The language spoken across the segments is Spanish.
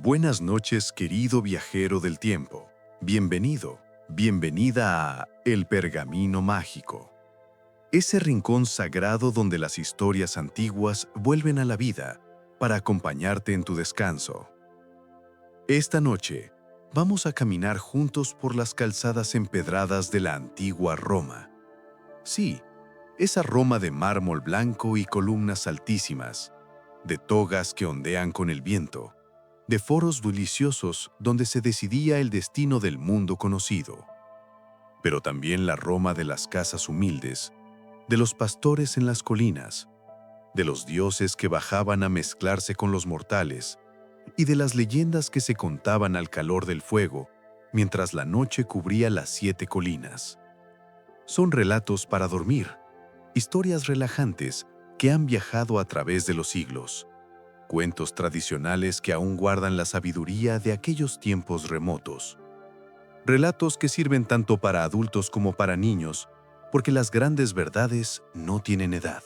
Buenas noches, querido viajero del tiempo. Bienvenido, bienvenida a El Pergamino Mágico. Ese rincón sagrado donde las historias antiguas vuelven a la vida para acompañarte en tu descanso. Esta noche, vamos a caminar juntos por las calzadas empedradas de la antigua Roma. Sí, esa Roma de mármol blanco y columnas altísimas, de togas que ondean con el viento, de foros bulliciosos donde se decidía el destino del mundo conocido. Pero también la Roma de las casas humildes, de los pastores en las colinas, de los dioses que bajaban a mezclarse con los mortales y de las leyendas que se contaban al calor del fuego mientras la noche cubría las 7 colinas. Son relatos para dormir, historias relajantes que han viajado a través de los siglos, cuentos tradicionales que aún guardan la sabiduría de aquellos tiempos remotos. Relatos que sirven tanto para adultos como para niños, porque las grandes verdades no tienen edad.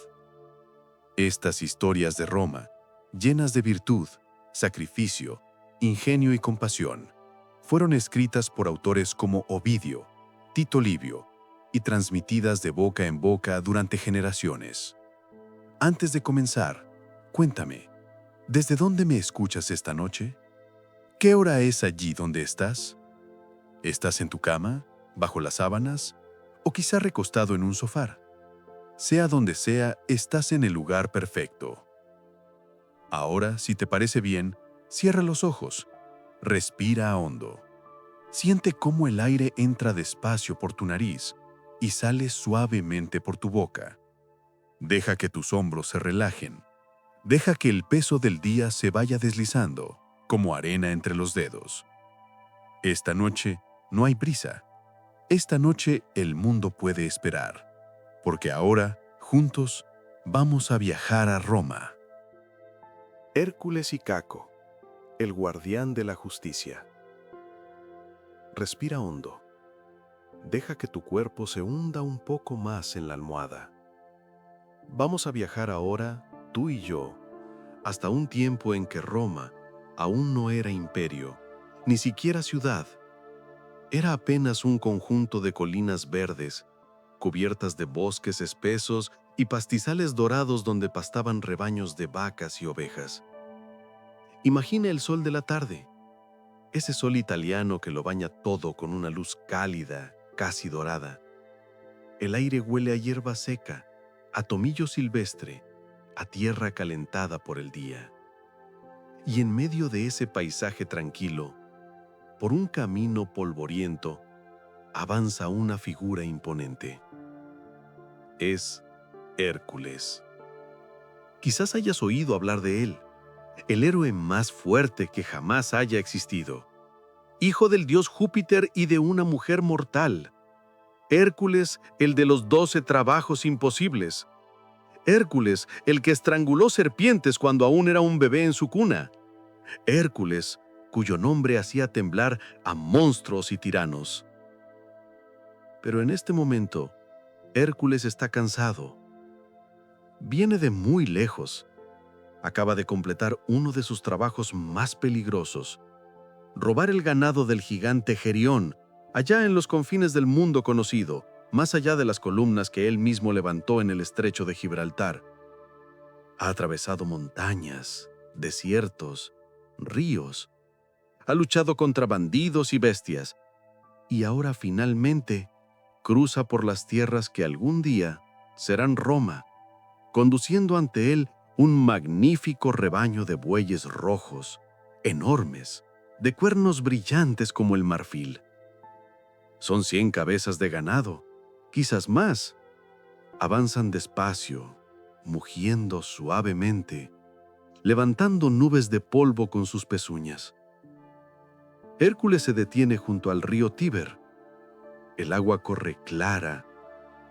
Estas historias de Roma, llenas de virtud, sacrificio, ingenio y compasión, fueron escritas por autores como Ovidio, Tito Livio, y transmitidas de boca en boca durante generaciones. Antes de comenzar, cuéntame, ¿desde dónde me escuchas esta noche? ¿Qué hora es allí donde estás? ¿Estás en tu cama, bajo las sábanas, o quizá recostado en un sofá? Sea donde sea, estás en el lugar perfecto. Ahora, si te parece bien, cierra los ojos, respira hondo. Siente cómo el aire entra despacio por tu nariz y sale suavemente por tu boca. Deja que tus hombros se relajen. Deja que el peso del día se vaya deslizando, como arena entre los dedos. Esta noche no hay prisa. Esta noche el mundo puede esperar, porque ahora, juntos, vamos a viajar a Roma. Hércules y Caco, el guardián de la justicia. Respira hondo. Deja que tu cuerpo se hunda un poco más en la almohada. Vamos a viajar ahora, tú y yo, hasta un tiempo en que Roma aún no era imperio, ni siquiera ciudad. Era apenas un conjunto de colinas verdes, cubiertas de bosques espesos y pastizales dorados donde pastaban rebaños de vacas y ovejas. Imagina el sol de la tarde, ese sol italiano que lo baña todo con una luz cálida, casi dorada. El aire huele a hierba seca, a tomillo silvestre, a tierra calentada por el día. Y en medio de ese paisaje tranquilo, por un camino polvoriento, avanza una figura imponente. Es Hércules. Quizás hayas oído hablar de él, el héroe más fuerte que jamás haya existido. Hijo del dios Júpiter y de una mujer mortal. Hércules, el de los 12 trabajos imposibles. Hércules, el que estranguló serpientes cuando aún era un bebé en su cuna. Hércules, cuyo nombre hacía temblar a monstruos y tiranos. Pero en este momento, Hércules está cansado. Viene de muy lejos. Acaba de completar uno de sus trabajos más peligrosos: robar el ganado del gigante Gerión, allá en los confines del mundo conocido, más allá de las columnas que él mismo levantó en el estrecho de Gibraltar. Ha atravesado montañas, desiertos, ríos. Ha luchado contra bandidos y bestias. Y ahora finalmente cruza por las tierras que algún día serán Roma, conduciendo ante él un magnífico rebaño de bueyes rojos, enormes, de cuernos brillantes como el marfil. Son 100 cabezas de ganado, quizás más. Avanzan despacio, mugiendo suavemente, levantando nubes de polvo con sus pezuñas. Hércules se detiene junto al río Tíber. El agua corre clara,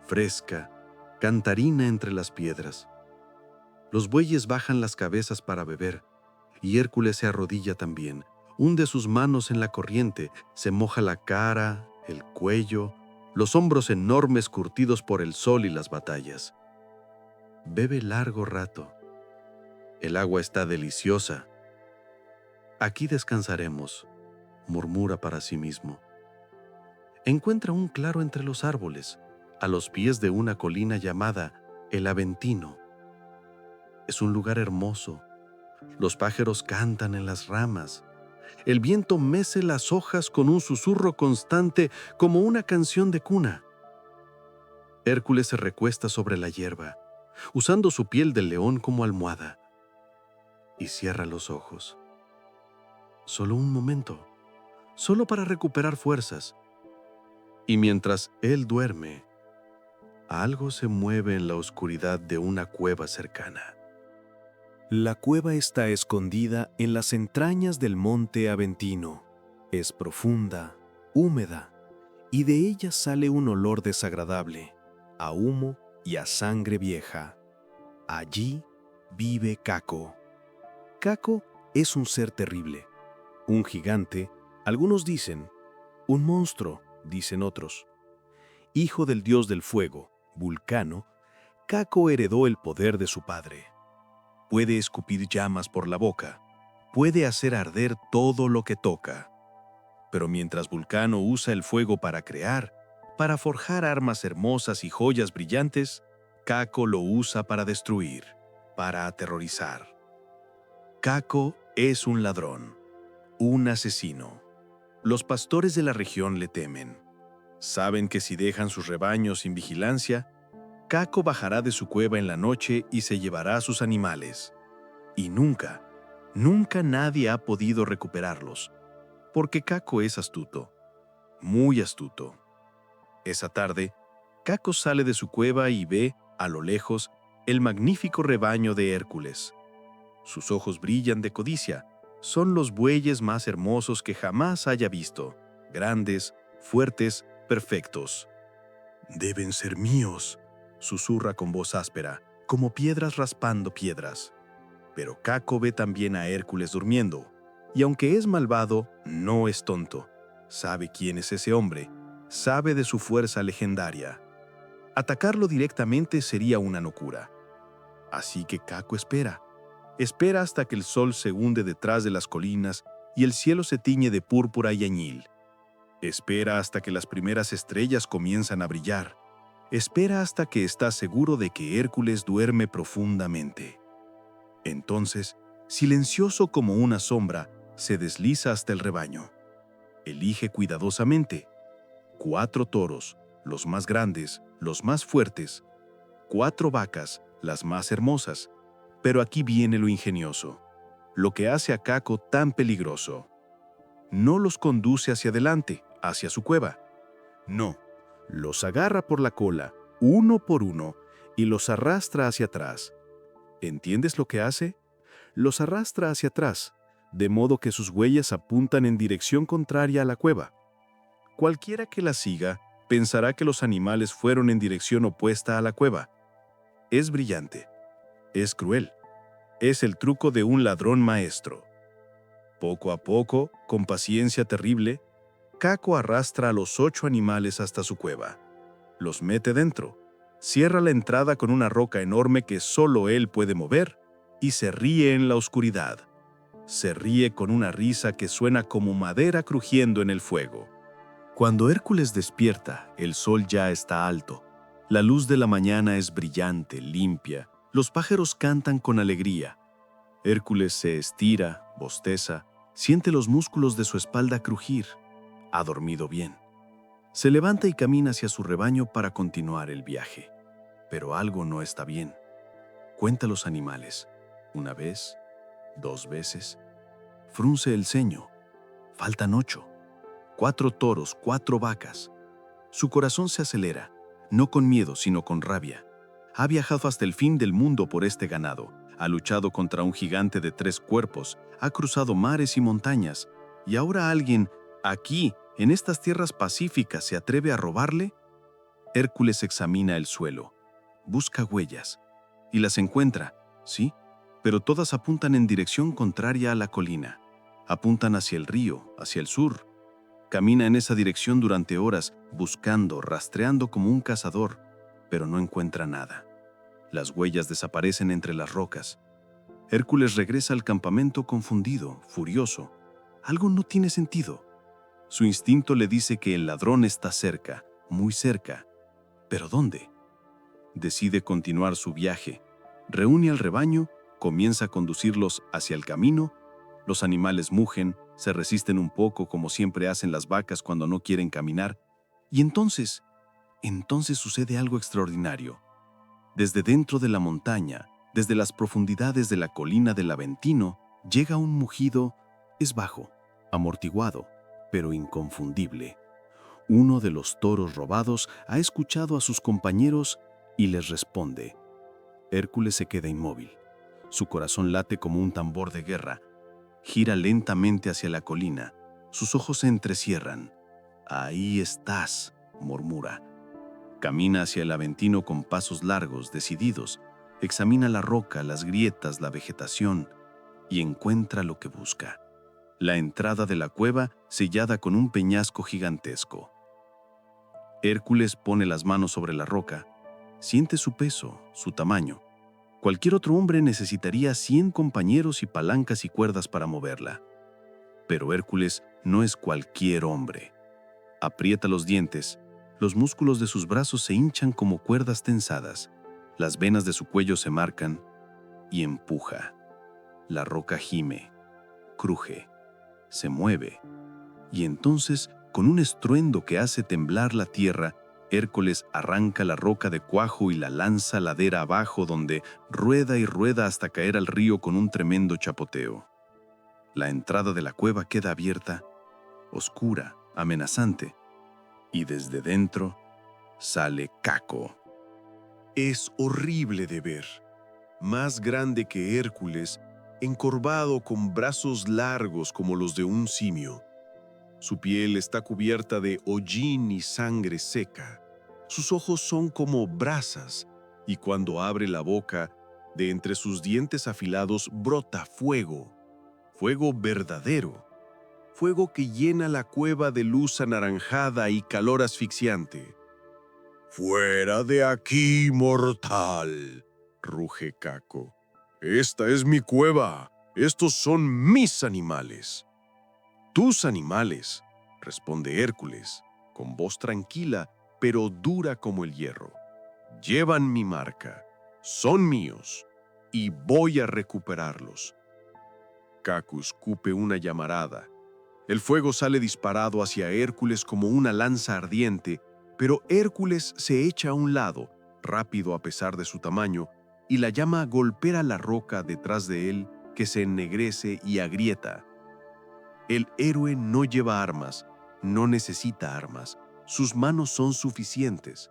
fresca, cantarina entre las piedras. Los bueyes bajan las cabezas para beber, y Hércules se arrodilla también. Hunde sus manos en la corriente, se moja la cara, el cuello, los hombros enormes curtidos por el sol y las batallas. Bebe largo rato. El agua está deliciosa. Aquí descansaremos, murmura para sí mismo. Encuentra un claro entre los árboles, a los pies de una colina llamada el Aventino. Es un lugar hermoso. Los pájaros cantan en las ramas. El viento mece las hojas con un susurro constante como una canción de cuna. Hércules se recuesta sobre la hierba, usando su piel de león como almohada, y cierra los ojos. Solo un momento, solo para recuperar fuerzas. Y mientras él duerme, algo se mueve en la oscuridad de una cueva cercana. La cueva está escondida en las entrañas del monte Aventino. Es profunda, húmeda, y de ella sale un olor desagradable, a humo y a sangre vieja. Allí vive Caco. Caco es un ser terrible, un gigante, algunos dicen, un monstruo, dicen otros. Hijo del dios del fuego, Vulcano, Caco heredó el poder de su padre. Puede escupir llamas por la boca, puede hacer arder todo lo que toca. Pero mientras Vulcano usa el fuego para crear, para forjar armas hermosas y joyas brillantes, Caco lo usa para destruir, para aterrorizar. Caco es un ladrón, un asesino. Los pastores de la región le temen. Saben que si dejan sus rebaños sin vigilancia, Caco bajará de su cueva en la noche y se llevará a sus animales. Y nunca nadie ha podido recuperarlos, porque Caco es astuto, muy astuto. Esa tarde, Caco sale de su cueva y ve, a lo lejos, el magnífico rebaño de Hércules. Sus ojos brillan de codicia. Son los bueyes más hermosos que jamás haya visto, grandes, fuertes, perfectos. «Deben ser míos», susurra con voz áspera, como piedras raspando piedras. Pero Caco ve también a Hércules durmiendo, y aunque es malvado, no es tonto. Sabe quién es ese hombre, sabe de su fuerza legendaria. Atacarlo directamente sería una locura. Así que Caco espera hasta que el sol se hunde detrás de las colinas y el cielo se tiñe de púrpura y añil. Espera hasta que las primeras estrellas comienzan a brillar. Espera hasta que está seguro de que Hércules duerme profundamente. Entonces, silencioso como una sombra, se desliza hasta el rebaño. Elige cuidadosamente 4 toros, los más grandes, los más fuertes, 4 vacas, las más hermosas. Pero aquí viene lo ingenioso, lo que hace a Caco tan peligroso. No los conduce hacia adelante, hacia su cueva. No, los agarra por la cola, uno por uno, y los arrastra hacia atrás. ¿Entiendes lo que hace? Los arrastra hacia atrás, de modo que sus huellas apuntan en dirección contraria a la cueva. Cualquiera que la siga pensará que los animales fueron en dirección opuesta a la cueva. Es brillante. Es cruel. Es el truco de un ladrón maestro. Poco a poco, con paciencia terrible, Caco arrastra a los 8 animales hasta su cueva. Los mete dentro, cierra la entrada con una roca enorme que solo él puede mover y se ríe en la oscuridad. Se ríe con una risa que suena como madera crujiendo en el fuego. Cuando Hércules despierta, el sol ya está alto. La luz de la mañana es brillante, limpia. Los pájaros cantan con alegría. Hércules se estira, bosteza, siente los músculos de su espalda crujir. Ha dormido bien. Se levanta y camina hacia su rebaño para continuar el viaje. Pero algo no está bien. Cuenta los animales. 1 vez, 2 veces. Frunce el ceño. Faltan 8. 4 toros, 4 vacas. Su corazón se acelera, no con miedo, sino con rabia. Ha viajado hasta el fin del mundo por este ganado, ha luchado contra un gigante de 3 cuerpos, ha cruzado mares y montañas, y ahora alguien, aquí, en estas tierras pacíficas, se atreve a robarle. Hércules examina el suelo, busca huellas, y las encuentra, sí, pero todas apuntan en dirección contraria a la colina. Apuntan hacia el río, hacia el sur. Camina en esa dirección durante horas, buscando, rastreando como un cazador, pero no encuentra nada. Las huellas desaparecen entre las rocas. Hércules regresa al campamento confundido, furioso. Algo no tiene sentido. Su instinto le dice que el ladrón está cerca, muy cerca. ¿Pero dónde? Decide continuar su viaje. Reúne al rebaño, comienza a conducirlos hacia el camino. Los animales mugen, se resisten un poco como siempre hacen las vacas cuando no quieren caminar. Y entonces sucede algo extraordinario. Desde dentro de la montaña, desde las profundidades de la colina del Aventino, llega un mugido, es bajo, amortiguado, pero inconfundible. Uno de los toros robados ha escuchado a sus compañeros y les responde. Hércules se queda inmóvil. Su corazón late como un tambor de guerra. Gira lentamente hacia la colina. Sus ojos se entrecierran. «Ahí estás», murmura. Camina hacia el Aventino con pasos largos, decididos. Examina la roca, las grietas, la vegetación y encuentra lo que busca. La entrada de la cueva sellada con un peñasco gigantesco. Hércules pone las manos sobre la roca. Siente su peso, su tamaño. Cualquier otro hombre necesitaría 100 compañeros y palancas y cuerdas para moverla. Pero Hércules no es cualquier hombre. Aprieta los dientes. Los músculos de sus brazos se hinchan como cuerdas tensadas. Las venas de su cuello se marcan y empuja. La roca gime, cruje, se mueve. Y entonces, con un estruendo que hace temblar la tierra, Hércules arranca la roca de cuajo y la lanza ladera abajo, donde rueda y rueda hasta caer al río con un tremendo chapoteo. La entrada de la cueva queda abierta, oscura, amenazante, y desde dentro sale Caco. Es horrible de ver. Más grande que Hércules, encorvado con brazos largos como los de un simio. Su piel está cubierta de hollín y sangre seca. Sus ojos son como brasas, y cuando abre la boca, de entre sus dientes afilados brota fuego. Fuego verdadero. Fuego que llena la cueva de luz anaranjada y calor asfixiante. «¡Fuera de aquí, mortal!», ruge Caco. «Esta es mi cueva. Estos son mis animales». «Tus animales», responde Hércules, con voz tranquila, pero dura como el hierro. «Llevan mi marca, son míos, y voy a recuperarlos». Caco escupe una llamarada. El fuego sale disparado hacia Hércules como una lanza ardiente, pero Hércules se echa a un lado, rápido a pesar de su tamaño, y la llama golpea la roca detrás de él, que se ennegrece y agrieta. El héroe no lleva armas, no necesita armas, sus manos son suficientes.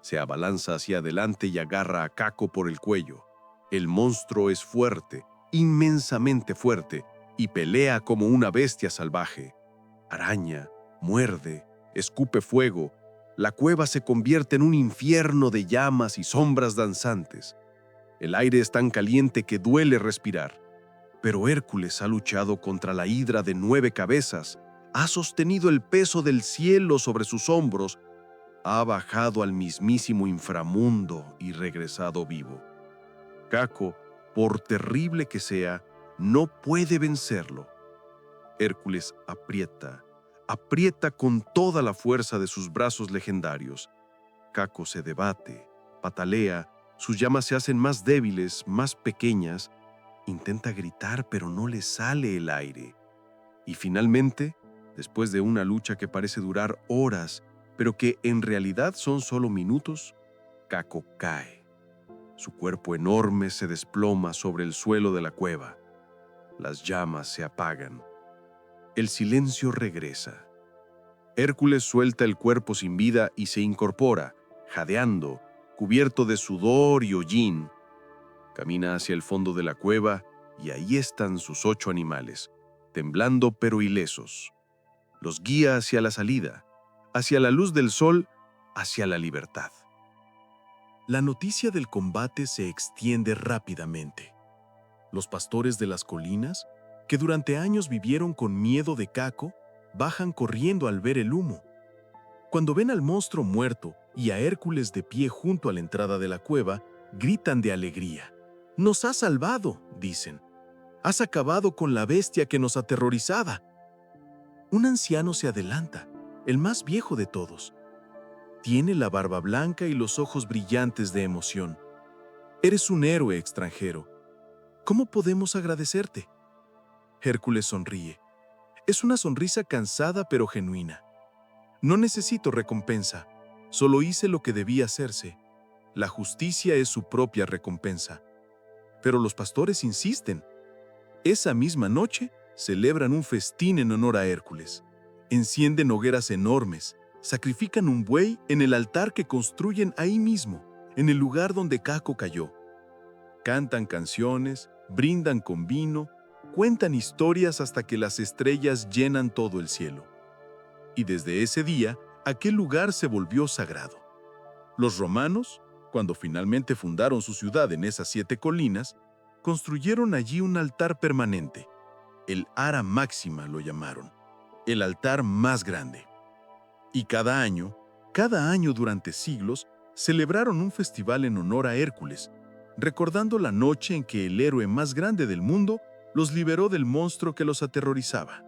Se abalanza hacia adelante y agarra a Caco por el cuello. El monstruo es fuerte, inmensamente fuerte, y pelea como una bestia salvaje. Araña, muerde, escupe fuego. La cueva se convierte en un infierno de llamas y sombras danzantes. El aire es tan caliente que duele respirar. Pero Hércules ha luchado contra la hidra de 9 cabezas, ha sostenido el peso del cielo sobre sus hombros, ha bajado al mismísimo inframundo y regresado vivo. Caco, por terrible que sea, no puede vencerlo. Hércules aprieta con toda la fuerza de sus brazos legendarios. Caco se debate, patalea, sus llamas se hacen más débiles, más pequeñas. Intenta gritar, pero no le sale el aire. Y finalmente, después de una lucha que parece durar horas, pero que en realidad son solo minutos, Caco cae. Su cuerpo enorme se desploma sobre el suelo de la cueva. Las llamas se apagan. El silencio regresa. Hércules suelta el cuerpo sin vida y se incorpora, jadeando, cubierto de sudor y hollín. Camina hacia el fondo de la cueva y ahí están sus 8 animales, temblando pero ilesos. Los guía hacia la salida, hacia la luz del sol, hacia la libertad. La noticia del combate se extiende rápidamente. Los pastores de las colinas, que durante años vivieron con miedo de Caco, bajan corriendo al ver el humo. Cuando ven al monstruo muerto y a Hércules de pie junto a la entrada de la cueva, gritan de alegría. «¡Nos ha salvado!», dicen. Has acabado con la bestia que nos aterrorizaba. Un anciano se adelanta, el más viejo de todos. Tiene la barba blanca y los ojos brillantes de emoción. Eres un héroe extranjero. ¿Cómo podemos agradecerte? Hércules sonríe. Es una sonrisa cansada pero genuina. No necesito recompensa, solo hice lo que debía hacerse. La justicia es su propia recompensa. Pero los pastores insisten. Esa misma noche celebran un festín en honor a Hércules. Encienden hogueras enormes, sacrifican un buey en el altar que construyen ahí mismo, en el lugar donde Caco cayó. Cantan canciones, brindan con vino, cuentan historias hasta que las estrellas llenan todo el cielo. Y desde ese día, aquel lugar se volvió sagrado. Los romanos, cuando finalmente fundaron su ciudad en esas 7 colinas, construyeron allí un altar permanente. El Ara Máxima lo llamaron, el altar más grande. Y cada año durante siglos, celebraron un festival en honor a Hércules, recordando la noche en que el héroe más grande del mundo los liberó del monstruo que los aterrorizaba.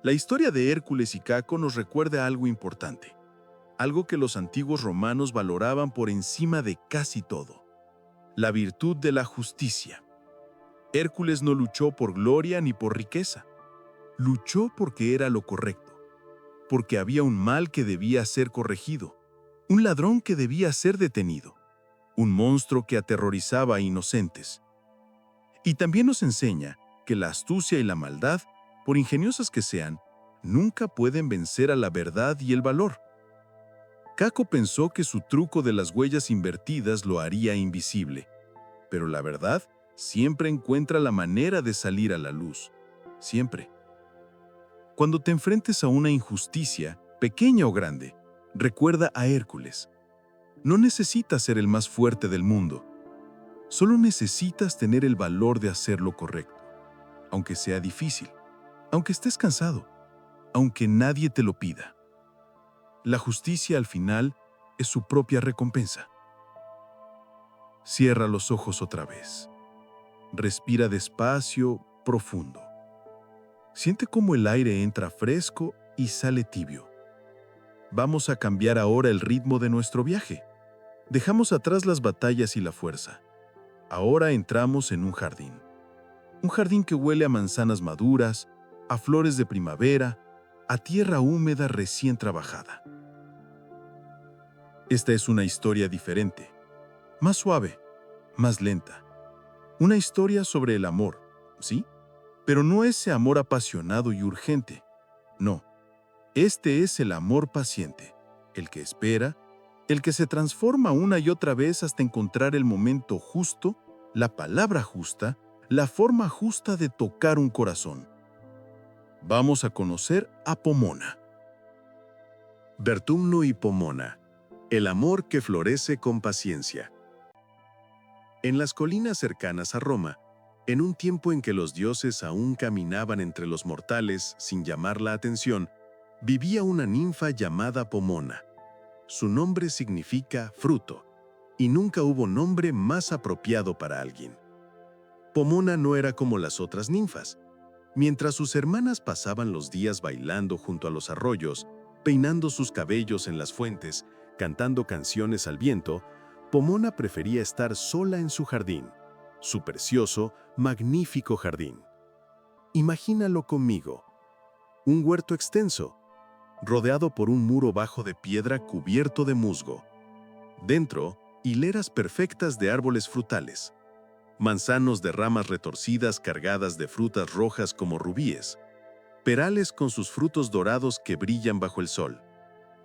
La historia de Hércules y Caco nos recuerda algo importante, algo que los antiguos romanos valoraban por encima de casi todo: la virtud de la justicia. Hércules no luchó por gloria ni por riqueza. Luchó porque era lo correcto, porque había un mal que debía ser corregido, un ladrón que debía ser detenido, un monstruo que aterrorizaba a inocentes. Y también nos enseña que la astucia y la maldad, por ingeniosas que sean, nunca pueden vencer a la verdad y el valor. Caco pensó que su truco de las huellas invertidas lo haría invisible, pero la verdad siempre encuentra la manera de salir a la luz, siempre. Cuando te enfrentes a una injusticia, pequeña o grande, recuerda a Hércules. No necesitas ser el más fuerte del mundo, solo necesitas tener el valor de hacer lo correcto, aunque sea difícil, aunque estés cansado, aunque nadie te lo pida. La justicia al final es su propia recompensa. Cierra los ojos otra vez. Respira despacio, profundo. Siente cómo el aire entra fresco y sale tibio. Vamos a cambiar ahora el ritmo de nuestro viaje. Dejamos atrás las batallas y la fuerza. Ahora entramos en un jardín. Un jardín que huele a manzanas maduras, a flores de primavera, a tierra húmeda recién trabajada. Esta es una historia diferente, más suave, más lenta. Una historia sobre el amor, ¿sí? Pero no ese amor apasionado y urgente. No, este es el amor paciente, el que espera, el que se transforma una y otra vez hasta encontrar el momento justo, la palabra justa, la forma justa de tocar un corazón. Vamos a conocer a Pomona. Vertumno y Pomona, el amor que florece con paciencia. En las colinas cercanas a Roma, en un tiempo en que los dioses aún caminaban entre los mortales sin llamar la atención, vivía una ninfa llamada Pomona. Su nombre significa fruto, y nunca hubo nombre más apropiado para alguien. Pomona no era como las otras ninfas. Mientras sus hermanas pasaban los días bailando junto a los arroyos, peinando sus cabellos en las fuentes, cantando canciones al viento, Pomona prefería estar sola en su jardín, su precioso, magnífico jardín. Imagínalo conmigo. Un huerto extenso, rodeado por un muro bajo de piedra cubierto de musgo. Dentro, hileras perfectas de árboles frutales. Manzanos de ramas retorcidas cargadas de frutas rojas como rubíes. Perales con sus frutos dorados que brillan bajo el sol.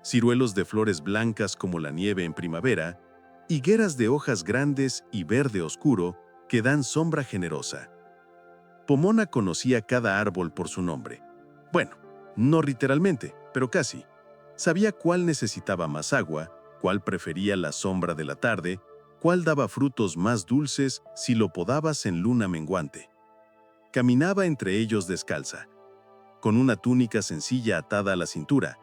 Ciruelos de flores blancas como la nieve en primavera. Higueras de hojas grandes y verde oscuro que dan sombra generosa. Pomona conocía cada árbol por su nombre. Bueno, no literalmente, pero casi. Sabía cuál necesitaba más agua, cuál prefería la sombra de la tarde, cuál daba frutos más dulces si lo podabas en luna menguante. Caminaba entre ellos descalza, con una túnica sencilla atada a la cintura,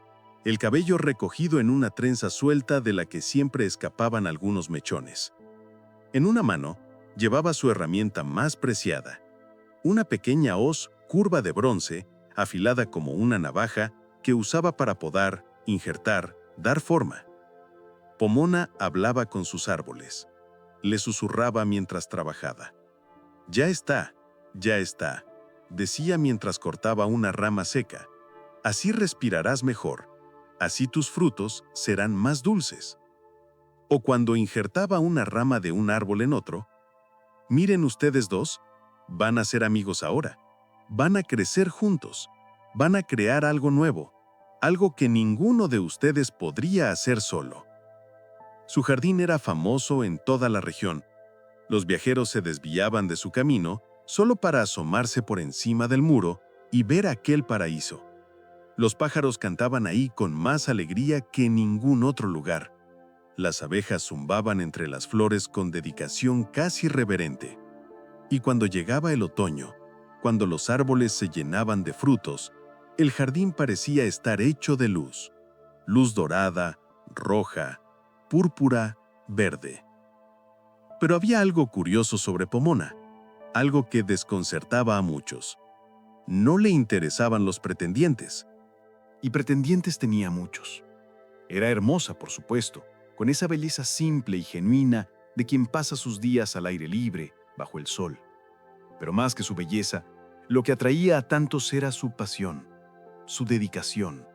el cabello recogido en una trenza suelta de la que siempre escapaban algunos mechones. En una mano llevaba su herramienta más preciada, una pequeña hoz curva de bronce, afilada como una navaja, que usaba para podar, injertar, dar forma. Pomona hablaba con sus árboles. Le susurraba mientras trabajaba. Ya está, decía mientras cortaba una rama seca. Así respirarás mejor, así tus frutos serán más dulces. O cuando injertaba una rama de un árbol en otro, miren ustedes dos, van a ser amigos ahora, van a crecer juntos, van a crear algo nuevo, algo que ninguno de ustedes podría hacer solo. Su jardín era famoso en toda la región. Los viajeros se desviaban de su camino solo para asomarse por encima del muro y ver aquel paraíso. Los pájaros cantaban ahí con más alegría que en ningún otro lugar. Las abejas zumbaban entre las flores con dedicación casi reverente. Y cuando llegaba el otoño, cuando los árboles se llenaban de frutos, el jardín parecía estar hecho de luz. Luz dorada, roja, púrpura, verde. Pero había algo curioso sobre Pomona, algo que desconcertaba a muchos. No le interesaban los pretendientes. Y pretendientes tenía muchos. Era hermosa, por supuesto, con esa belleza simple y genuina de quien pasa sus días al aire libre, bajo el sol. Pero más que su belleza, lo que atraía a tantos era su pasión, su dedicación,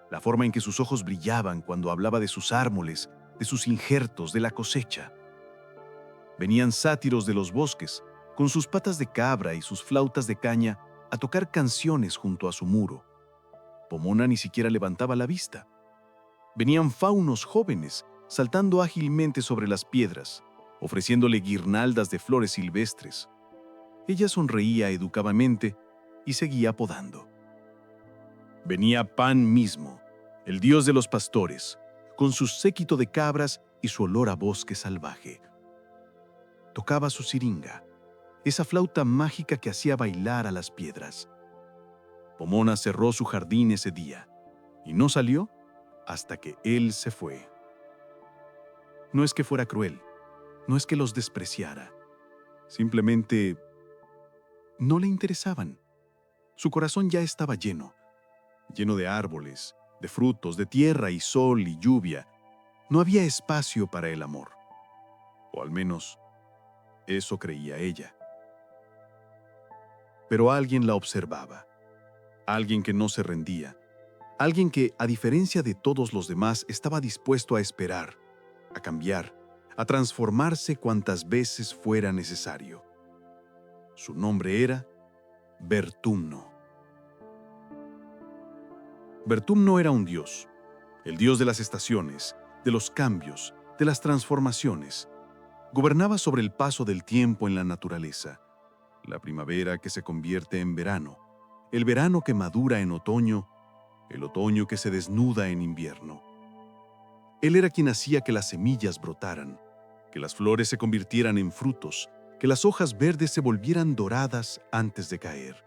la forma en que sus ojos brillaban cuando hablaba de sus árboles, de sus injertos, de la cosecha. Venían sátiros de los bosques, con sus patas de cabra y sus flautas de caña, a tocar canciones junto a su muro. Pomona ni siquiera levantaba la vista. Venían faunos jóvenes, saltando ágilmente sobre las piedras, ofreciéndole guirnaldas de flores silvestres. Ella sonreía educadamente y seguía podando. Venía Pan mismo, el dios de los pastores, con su séquito de cabras y su olor a bosque salvaje. Tocaba su siringa, esa flauta mágica que hacía bailar a las piedras. Pomona cerró su jardín ese día y no salió hasta que él se fue. No es que fuera cruel, no es que los despreciara. Simplemente no le interesaban. Su corazón ya estaba lleno de árboles, de frutos, de tierra y sol y lluvia. No había espacio para el amor. O al menos, eso creía ella. Pero alguien la observaba. Alguien que no se rendía. Alguien que, a diferencia de todos los demás, estaba dispuesto a esperar, a cambiar, a transformarse cuantas veces fuera necesario. Su nombre era Vertumno. Vertumno era un dios, el dios de las estaciones, de los cambios, de las transformaciones. Gobernaba sobre el paso del tiempo en la naturaleza, la primavera que se convierte en verano, el verano que madura en otoño, el otoño que se desnuda en invierno. Él era quien hacía que las semillas brotaran, que las flores se convirtieran en frutos, que las hojas verdes se volvieran doradas antes de caer.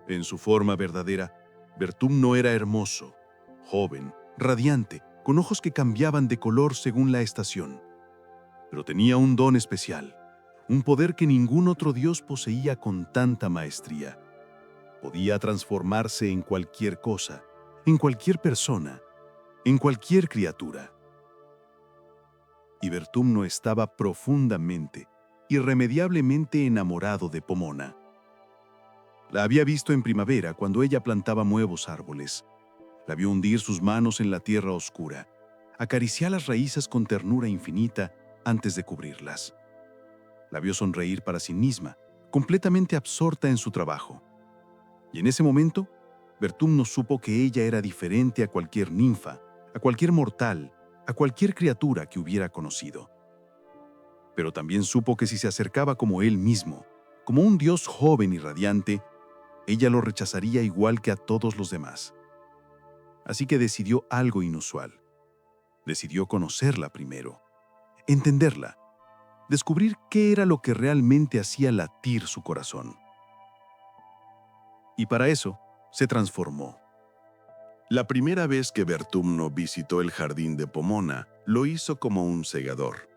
En su forma verdadera, Vertumno era hermoso, joven, radiante, con ojos que cambiaban de color según la estación. Pero tenía un don especial, un poder que ningún otro dios poseía con tanta maestría. Podía transformarse en cualquier cosa, en cualquier persona, en cualquier criatura. Y Vertumno estaba profundamente, irremediablemente enamorado de Pomona. La había visto en primavera cuando ella plantaba nuevos árboles. La vio hundir sus manos en la tierra oscura, acariciar las raíces con ternura infinita antes de cubrirlas. La vio sonreír para sí misma, completamente absorta en su trabajo. Y en ese momento, Vertumno supo que ella era diferente a cualquier ninfa, a cualquier mortal, a cualquier criatura que hubiera conocido. Pero también supo que si se acercaba como él mismo, como un dios joven y radiante, ella lo rechazaría igual que a todos los demás. Así que decidió algo inusual. Decidió conocerla primero, entenderla, descubrir qué era lo que realmente hacía latir su corazón. Y para eso se transformó. La primera vez que Vertumno visitó el jardín de Pomona, lo hizo como un segador.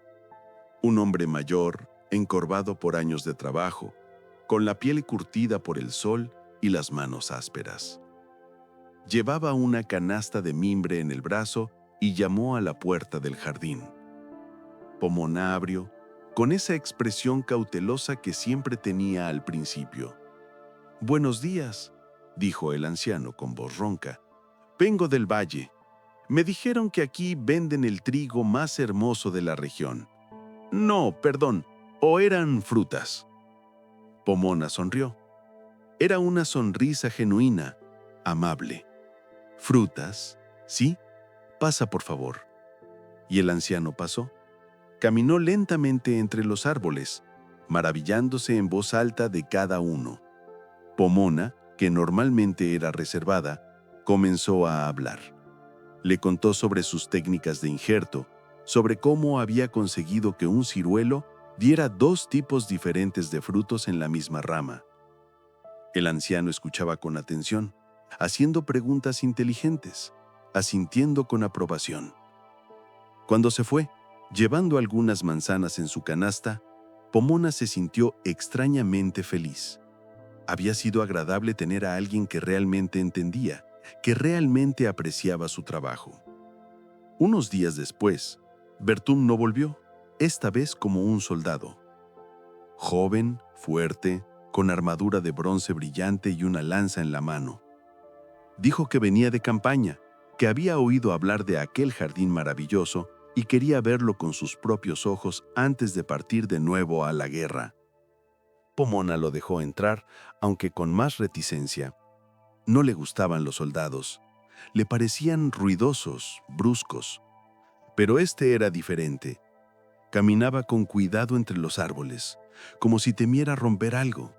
Un hombre mayor, encorvado por años de trabajo, con la piel curtida por el sol y las manos ásperas. Llevaba una canasta de mimbre en el brazo y llamó a la puerta del jardín. Pomona abrió, con esa expresión cautelosa que siempre tenía al principio. «Buenos días», dijo el anciano con voz ronca. «Vengo del valle. Me dijeron que aquí venden el trigo más hermoso de la región». «No, perdón, o eran frutas». Pomona sonrió. Era una sonrisa genuina, amable. «¿Frutas? Sí. Pasa, por favor». Y el anciano pasó. Caminó lentamente entre los árboles, maravillándose en voz alta de cada uno. Pomona, que normalmente era reservada, comenzó a hablar. Le contó sobre sus técnicas de injerto, sobre cómo había conseguido que un ciruelo diera 2 tipos diferentes de frutos en la misma rama. El anciano escuchaba con atención, haciendo preguntas inteligentes, asintiendo con aprobación. Cuando se fue, llevando algunas manzanas en su canasta, Pomona se sintió extrañamente feliz. Había sido agradable tener a alguien que realmente entendía, que realmente apreciaba su trabajo. Unos días después, Vertum no volvió, esta vez como un soldado. Joven, fuerte, con armadura de bronce brillante y una lanza en la mano. Dijo que venía de campaña, que había oído hablar de aquel jardín maravilloso y quería verlo con sus propios ojos antes de partir de nuevo a la guerra. Pomona lo dejó entrar, aunque con más reticencia. No le gustaban los soldados. Le parecían ruidosos, bruscos. Pero este era diferente. Caminaba con cuidado entre los árboles, como si temiera romper algo.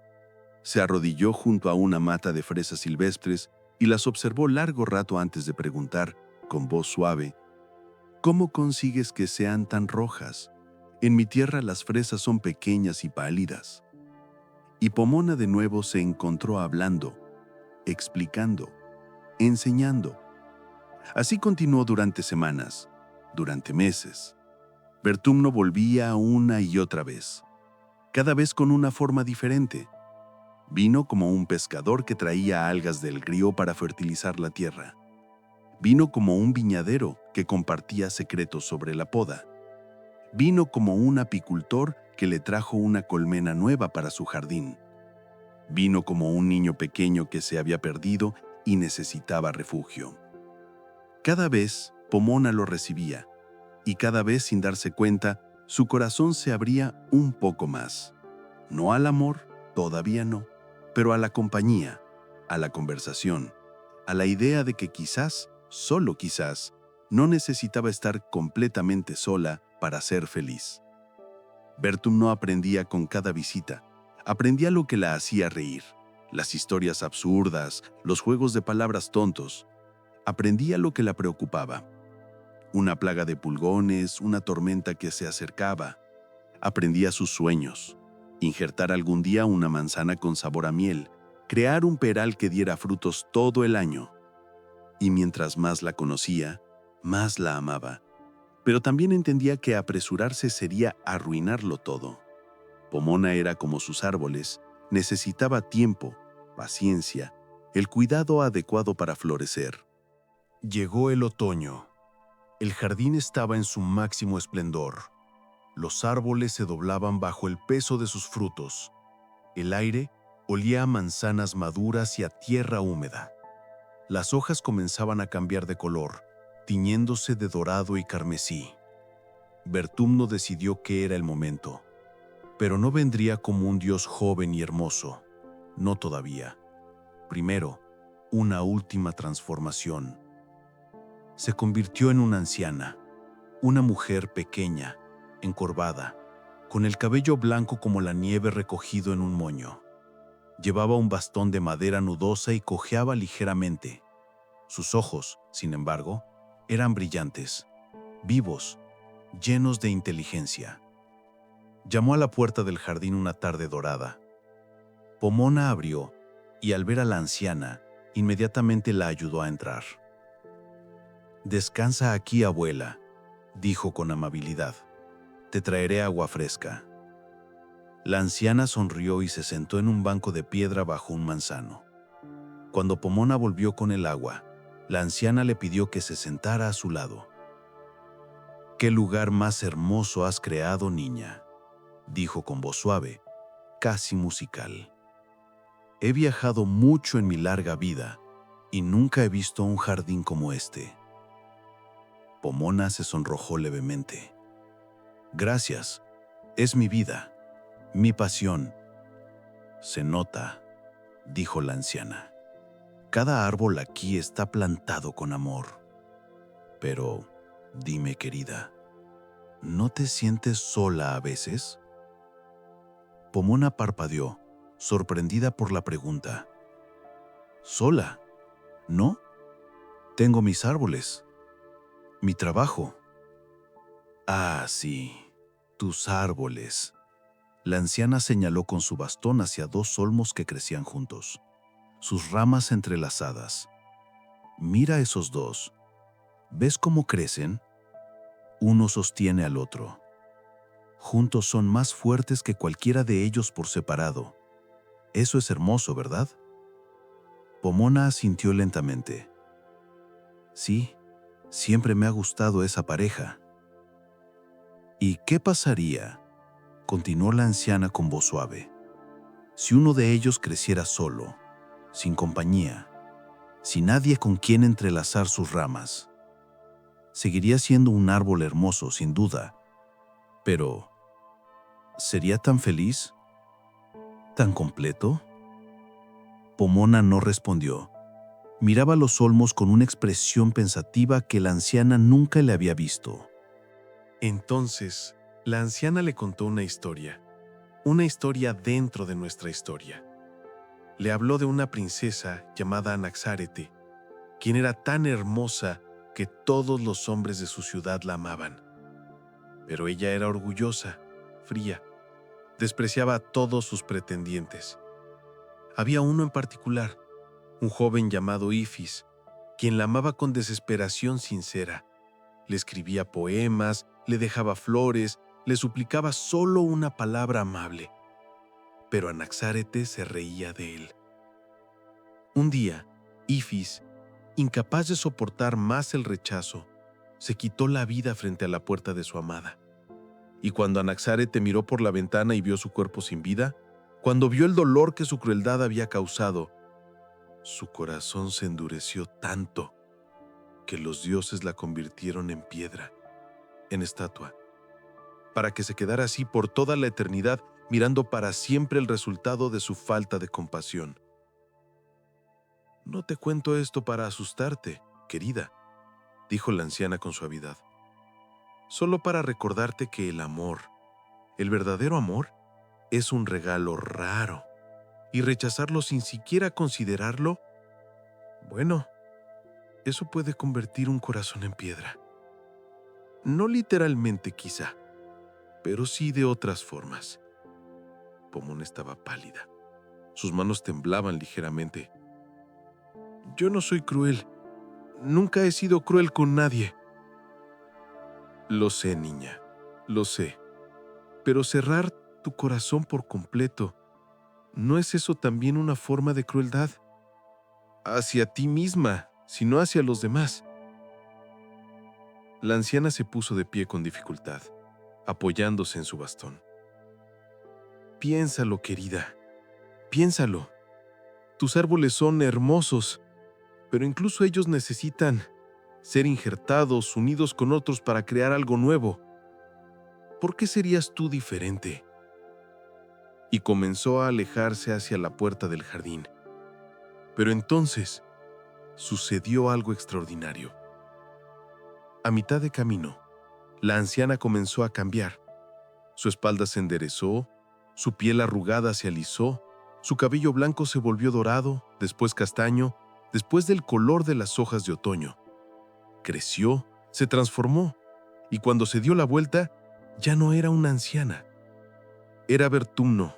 Se arrodilló junto a una mata de fresas silvestres y las observó largo rato antes de preguntar, con voz suave, «¿Cómo consigues que sean tan rojas? En mi tierra las fresas son pequeñas y pálidas». Y Pomona de nuevo se encontró hablando, explicando, enseñando. Así continuó durante semanas, durante meses. Vertumno volvía una y otra vez, cada vez con una forma diferente. Vino como un pescador que traía algas del río para fertilizar la tierra. Vino como un viñadero que compartía secretos sobre la poda. Vino como un apicultor que le trajo una colmena nueva para su jardín. Vino como un niño pequeño que se había perdido y necesitaba refugio. Cada vez Pomona lo recibía, y cada vez sin darse cuenta, su corazón se abría un poco más. No al amor, todavía no, pero a la compañía, a la conversación, a la idea de que quizás, solo quizás, no necesitaba estar completamente sola para ser feliz. Vertum no aprendía con cada visita, aprendía lo que la hacía reír, las historias absurdas, los juegos de palabras tontos. Aprendía lo que la preocupaba. Una plaga de pulgones, una tormenta que se acercaba. Aprendía sus sueños, injertar algún día una manzana con sabor a miel, crear un peral que diera frutos todo el año. Y mientras más la conocía, más la amaba. Pero también entendía que apresurarse sería arruinarlo todo. Pomona era como sus árboles, necesitaba tiempo, paciencia, el cuidado adecuado para florecer. Llegó el otoño. El jardín estaba en su máximo esplendor. Los árboles se doblaban bajo el peso de sus frutos. El aire olía a manzanas maduras y a tierra húmeda. Las hojas comenzaban a cambiar de color, tiñéndose de dorado y carmesí. Vertumno decidió que era el momento. Pero no vendría como un dios joven y hermoso. No todavía. Primero, una última transformación. Se convirtió en una anciana, una mujer pequeña, encorvada, con el cabello blanco como la nieve recogido en un moño. Llevaba un bastón de madera nudosa y cojeaba ligeramente. Sus ojos, sin embargo, eran brillantes, vivos, llenos de inteligencia. Llamó a la puerta del jardín una tarde dorada. Pomona abrió y al ver a la anciana, inmediatamente la ayudó a entrar. «Descansa aquí, abuela», dijo con amabilidad. «Te traeré agua fresca». La anciana sonrió y se sentó en un banco de piedra bajo un manzano. Cuando Pomona volvió con el agua, la anciana le pidió que se sentara a su lado. «¿Qué lugar más hermoso has creado, niña?», dijo con voz suave, casi musical. «He viajado mucho en mi larga vida y nunca he visto un jardín como este». Pomona se sonrojó levemente. «Gracias, es mi vida, mi pasión». «Se nota», dijo la anciana. «Cada árbol aquí está plantado con amor. Pero, dime, querida, ¿no te sientes sola a veces?». Pomona parpadeó, sorprendida por la pregunta. «¿Sola? ¿No? Tengo mis árboles, mi trabajo». «Ah, sí, tus árboles». La anciana señaló con su bastón hacia dos olmos que crecían juntos, sus ramas entrelazadas. «Mira esos dos. ¿Ves cómo crecen? Uno sostiene al otro. Juntos son más fuertes que cualquiera de ellos por separado. Eso es hermoso, ¿verdad?». Pomona asintió lentamente. «Sí, siempre me ha gustado esa pareja». «¿Y qué pasaría?», continuó la anciana con voz suave, «si uno de ellos creciera solo, sin compañía, sin nadie con quien entrelazar sus ramas? Seguiría siendo un árbol hermoso, sin duda, pero ¿sería tan feliz? ¿Tan completo?». Pomona no respondió. Miraba los olmos con una expresión pensativa que la anciana nunca le había visto. Entonces, la anciana le contó una historia dentro de nuestra historia. Le habló de una princesa llamada Anaxárete, quien era tan hermosa que todos los hombres de su ciudad la amaban. Pero ella era orgullosa, fría, despreciaba a todos sus pretendientes. Había uno en particular, un joven llamado Ifis, quien la amaba con desesperación sincera. Le escribía poemas, le dejaba flores, le suplicaba solo una palabra amable. Pero Anaxárete se reía de él. Un día, Ifis, incapaz de soportar más el rechazo, se quitó la vida frente a la puerta de su amada. Y cuando Anaxárete miró por la ventana y vio su cuerpo sin vida, cuando vio el dolor que su crueldad había causado, su corazón se endureció tanto que los dioses la convirtieron en piedra, en estatua, para que se quedara así por toda la eternidad, mirando para siempre el resultado de su falta de compasión. «No te cuento esto para asustarte, querida», dijo la anciana con suavidad. «Solo para recordarte que el amor, el verdadero amor, es un regalo raro, y rechazarlo sin siquiera considerarlo, bueno, eso puede convertir un corazón en piedra. No literalmente quizá, pero sí de otras formas». Pomona estaba pálida. Sus manos temblaban ligeramente. «Yo no soy cruel. Nunca he sido cruel con nadie». «Lo sé, niña, lo sé. Pero cerrar tu corazón por completo, ¿no es eso también una forma de crueldad? Hacia ti misma, sino hacia los demás». La anciana se puso de pie con dificultad, apoyándose en su bastón. «Piénsalo, querida, piénsalo. Tus árboles son hermosos, pero incluso ellos necesitan ser injertados, unidos con otros para crear algo nuevo. ¿Por qué serías tú diferente?». Y comenzó a alejarse hacia la puerta del jardín. Pero entonces sucedió algo extraordinario. A mitad de camino, la anciana comenzó a cambiar. Su espalda se enderezó, su piel arrugada se alisó, su cabello blanco se volvió dorado, después castaño, después del color de las hojas de otoño. Creció, se transformó, y cuando se dio la vuelta, ya no era una anciana. Era Vertumno.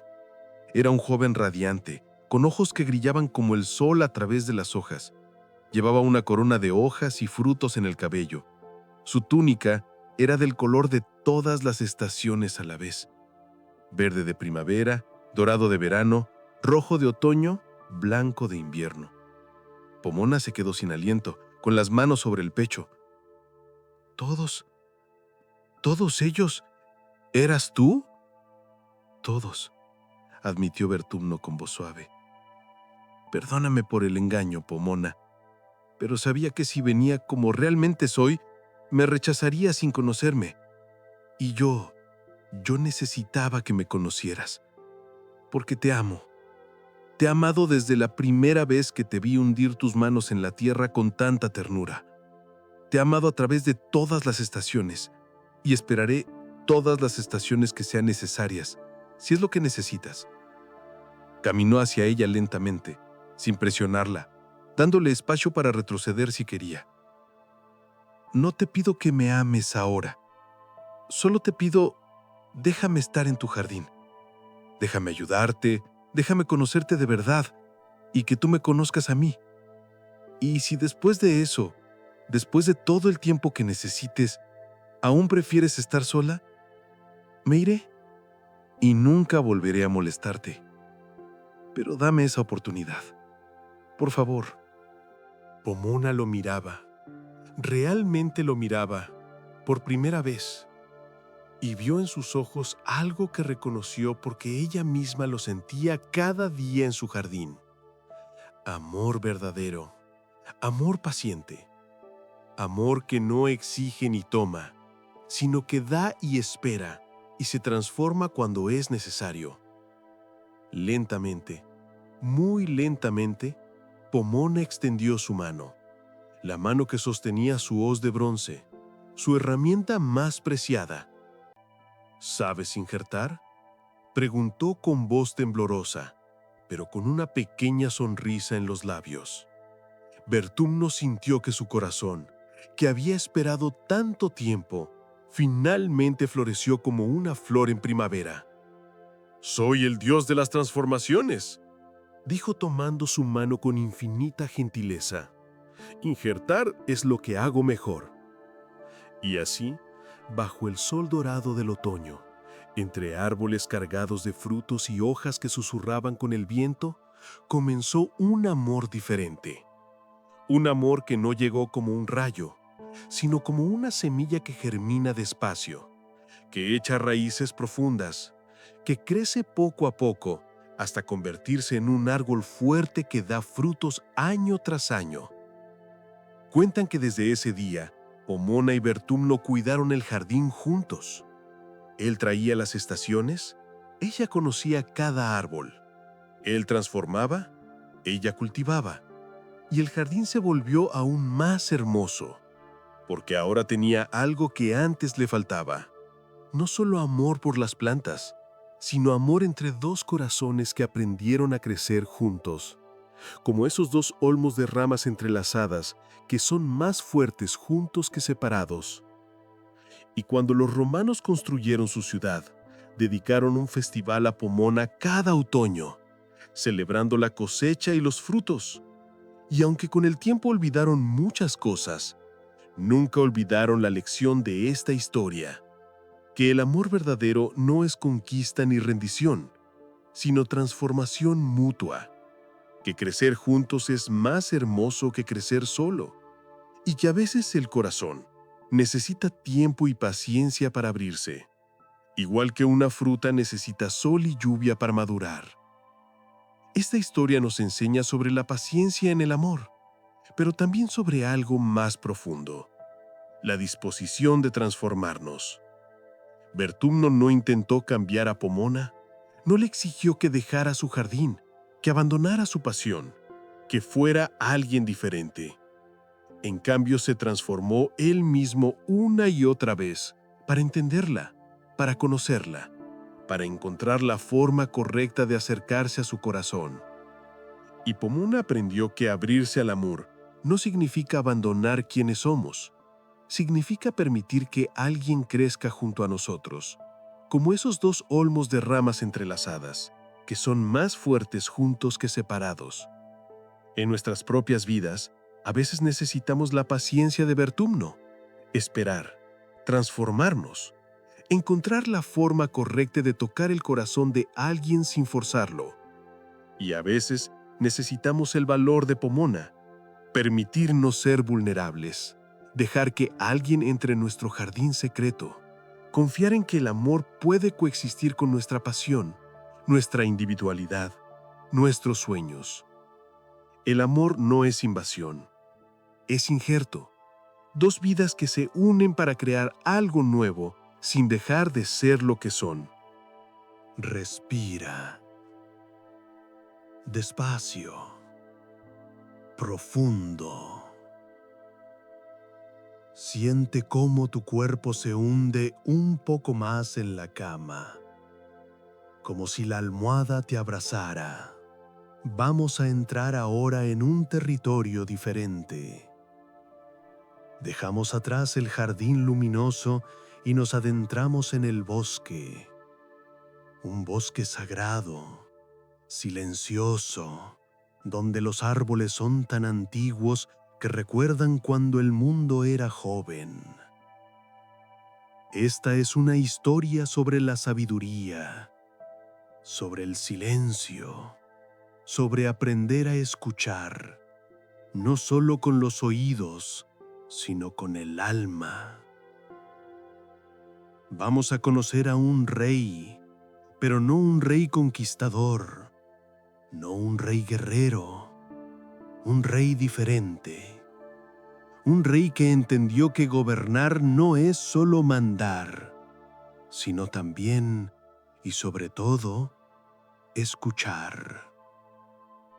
Era un joven radiante, con ojos que brillaban como el sol a través de las hojas. Llevaba una corona de hojas y frutos en el cabello. Su túnica era del color de todas las estaciones a la vez. verde de primavera, dorado de verano, rojo de otoño, blanco de invierno. Pomona se quedó sin aliento, con las manos sobre el pecho. Todos ellos, ¿eras tú? Todos, admitió Vertumno con voz suave. Perdóname por el engaño, Pomona, pero sabía que si venía como realmente soy, me rechazaría sin conocerme. Y yo necesitaba que me conocieras, porque te amo. Te he amado desde la primera vez que te vi hundir tus manos en la tierra con tanta ternura. Te he amado a través de todas las estaciones, y esperaré todas las estaciones que sean necesarias, si es lo que necesitas. Caminó hacia ella lentamente, sin presionarla, dándole espacio para retroceder si quería. No te pido que me ames ahora. Solo te pido, déjame estar en tu jardín. Déjame ayudarte, déjame conocerte de verdad y que tú me conozcas a mí. Y si después de eso, después de todo el tiempo que necesites, aún prefieres estar sola, me iré y nunca volveré a molestarte. Pero dame esa oportunidad. Por favor. Pomona lo miraba. Realmente lo miraba, por primera vez, y vio en sus ojos algo que reconoció porque ella misma lo sentía cada día en su jardín. Amor verdadero, amor paciente, amor que no exige ni toma, sino que da y espera y se transforma cuando es necesario. Lentamente, muy lentamente, Pomona extendió su mano. La mano que sostenía su hoz de bronce, su herramienta más preciada. ¿Sabes injertar?, preguntó con voz temblorosa, pero con una pequeña sonrisa en los labios. Vertumno sintió que su corazón, que había esperado tanto tiempo, finalmente floreció como una flor en primavera. «Soy el dios de las transformaciones», dijo tomando su mano con infinita gentileza. Injertar es lo que hago mejor. Y así, bajo el sol dorado del otoño, entre árboles cargados de frutos y hojas que susurraban con el viento, comenzó un amor diferente. Un amor que no llegó como un rayo, sino como una semilla que germina despacio, que echa raíces profundas, que crece poco a poco hasta convertirse en un árbol fuerte que da frutos año tras año. Cuentan que desde ese día, Pomona y Vertumno cuidaron el jardín juntos. Él traía las estaciones, ella conocía cada árbol. Él transformaba, ella cultivaba. Y el jardín se volvió aún más hermoso, porque ahora tenía algo que antes le faltaba. No solo amor por las plantas, sino amor entre dos corazones que aprendieron a crecer juntos, como esos dos olmos de ramas entrelazadas que son más fuertes juntos que separados. Y cuando los romanos construyeron su ciudad, dedicaron un festival a Pomona cada otoño, celebrando la cosecha y los frutos. Y aunque con el tiempo olvidaron muchas cosas, nunca olvidaron la lección de esta historia, que el amor verdadero no es conquista ni rendición, sino transformación mutua, que crecer juntos es más hermoso que crecer solo, y que a veces el corazón necesita tiempo y paciencia para abrirse, igual que una fruta necesita sol y lluvia para madurar. Esta historia nos enseña sobre la paciencia en el amor, pero también sobre algo más profundo, la disposición de transformarnos. Vertumno no intentó cambiar a Pomona, no le exigió que dejara su jardín, que abandonara su pasión, que fuera alguien diferente. En cambio, se transformó él mismo una y otra vez para entenderla, para conocerla, para encontrar la forma correcta de acercarse a su corazón. Y Pomona aprendió que abrirse al amor no significa abandonar quienes somos, significa permitir que alguien crezca junto a nosotros, como esos dos olmos de ramas entrelazadas, que son más fuertes juntos que separados. En nuestras propias vidas, a veces necesitamos la paciencia de Vertumno, esperar, transformarnos, encontrar la forma correcta de tocar el corazón de alguien sin forzarlo. Y a veces necesitamos el valor de Pomona, permitirnos ser vulnerables, dejar que alguien entre en nuestro jardín secreto, confiar en que el amor puede coexistir con nuestra pasión, nuestra individualidad, nuestros sueños. El amor no es invasión, es injerto. Dos vidas que se unen para crear algo nuevo sin dejar de ser lo que son. Respira. Despacio. Profundo. Siente cómo tu cuerpo se hunde un poco más en la cama, como si la almohada te abrazara. Vamos a entrar ahora en un territorio diferente. Dejamos atrás el jardín luminoso y nos adentramos en el bosque. Un bosque sagrado, silencioso, donde los árboles son tan antiguos que recuerdan cuando el mundo era joven. Esta es una historia sobre la sabiduría, sobre el silencio, sobre aprender a escuchar, no solo con los oídos, sino con el alma. Vamos a conocer a un rey, pero no un rey conquistador, no un rey guerrero, un rey diferente. Un rey que entendió que gobernar no es solo mandar, sino también, y sobre todo, escuchar.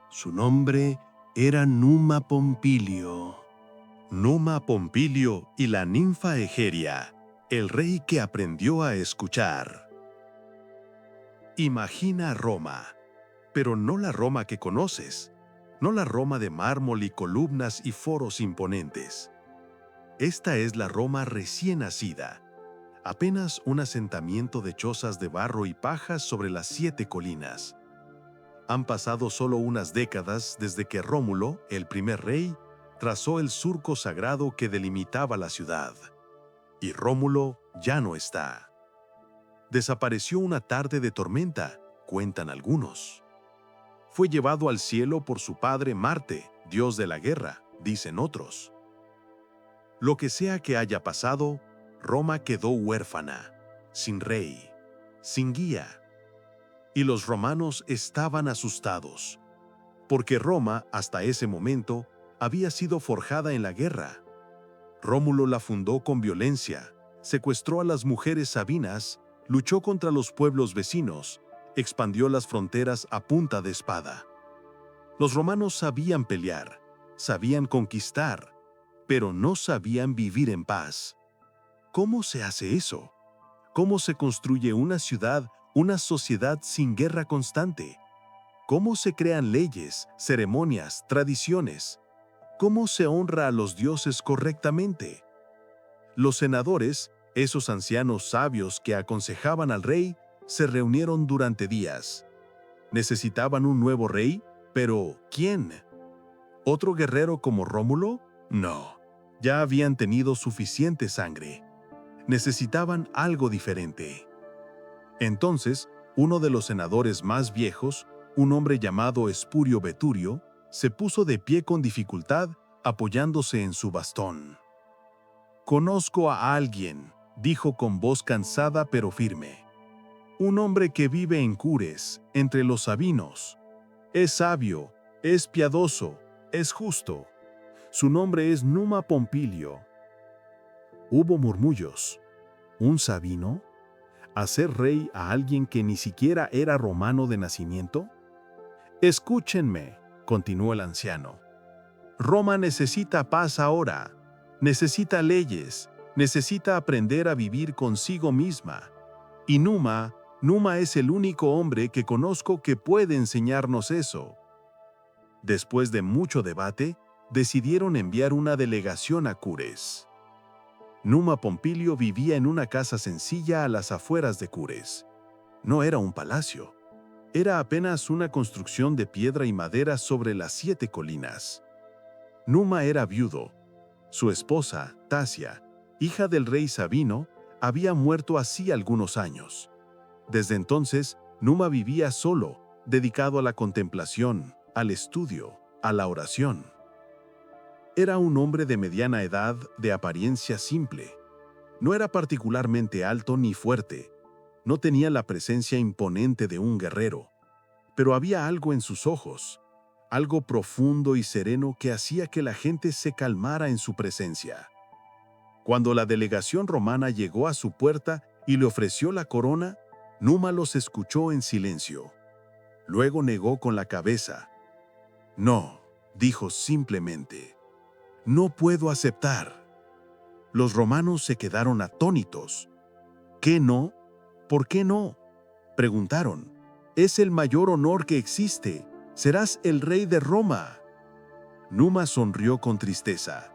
Su nombre era Numa Pompilio. Numa Pompilio y la ninfa Egeria, el rey que aprendió a escuchar. Imagina Roma, pero no la Roma que conoces, no la Roma de mármol y columnas y foros imponentes. Esta es la Roma recién nacida, apenas un asentamiento de chozas de barro y pajas sobre las 7 colinas. Han pasado solo unas décadas desde que Rómulo, el primer rey, trazó el surco sagrado que delimitaba la ciudad. Y Rómulo ya no está. Desapareció una tarde de tormenta, cuentan algunos. Fue llevado al cielo por su padre Marte, dios de la guerra, dicen otros. Lo que sea que haya pasado, Roma quedó huérfana, sin rey, sin guía. Y los romanos estaban asustados, porque Roma, hasta ese momento, había sido forjada en la guerra. Rómulo la fundó con violencia, secuestró a las mujeres sabinas, luchó contra los pueblos vecinos, expandió las fronteras a punta de espada. Los romanos sabían pelear, sabían conquistar, pero no sabían vivir en paz. ¿Cómo se hace eso? ¿Cómo se construye una ciudad, una sociedad sin guerra constante? ¿Cómo se crean leyes, ceremonias, tradiciones? ¿Cómo se honra a los dioses correctamente? Los senadores, esos ancianos sabios que aconsejaban al rey, se reunieron durante días. ¿Necesitaban un nuevo rey? ¿Pero quién? ¿Otro guerrero como Rómulo? No, ya habían tenido suficiente sangre. Necesitaban algo diferente. Entonces, uno de los senadores más viejos, un hombre llamado Espurio Beturio, se puso de pie con dificultad, apoyándose en su bastón. «Conozco a alguien», dijo con voz cansada pero firme. «Un hombre que vive en Cures, entre los sabinos. Es sabio, es piadoso, es justo. Su nombre es Numa Pompilio». Hubo murmullos. ¿Un sabino? ¿Hacer rey a alguien que ni siquiera era romano de nacimiento? «Escúchenme», continuó el anciano. «Roma necesita paz ahora, necesita leyes, necesita aprender a vivir consigo misma. Y Numa es el único hombre que conozco que puede enseñarnos eso». Después de mucho debate, decidieron enviar una delegación a Cures. Numa Pompilio vivía en una casa sencilla a las afueras de Cures. No era un palacio. Era apenas una construcción de piedra y madera sobre las 7 colinas. Numa era viudo. Su esposa, Tasia, hija del rey Sabino, había muerto hacía algunos años. Desde entonces, Numa vivía solo, dedicado a la contemplación, al estudio, a la oración. Era un hombre de mediana edad, de apariencia simple. No era particularmente alto ni fuerte. No tenía la presencia imponente de un guerrero. Pero había algo en sus ojos, algo profundo y sereno que hacía que la gente se calmara en su presencia. Cuando la delegación romana llegó a su puerta y le ofreció la corona, Numa los escuchó en silencio. Luego negó con la cabeza. No, dijo simplemente, no puedo aceptar. Los romanos se quedaron atónitos. ¿Qué no? ¿Por qué no? Preguntaron. Es el mayor honor que existe. Serás el rey de Roma. Numa sonrió con tristeza.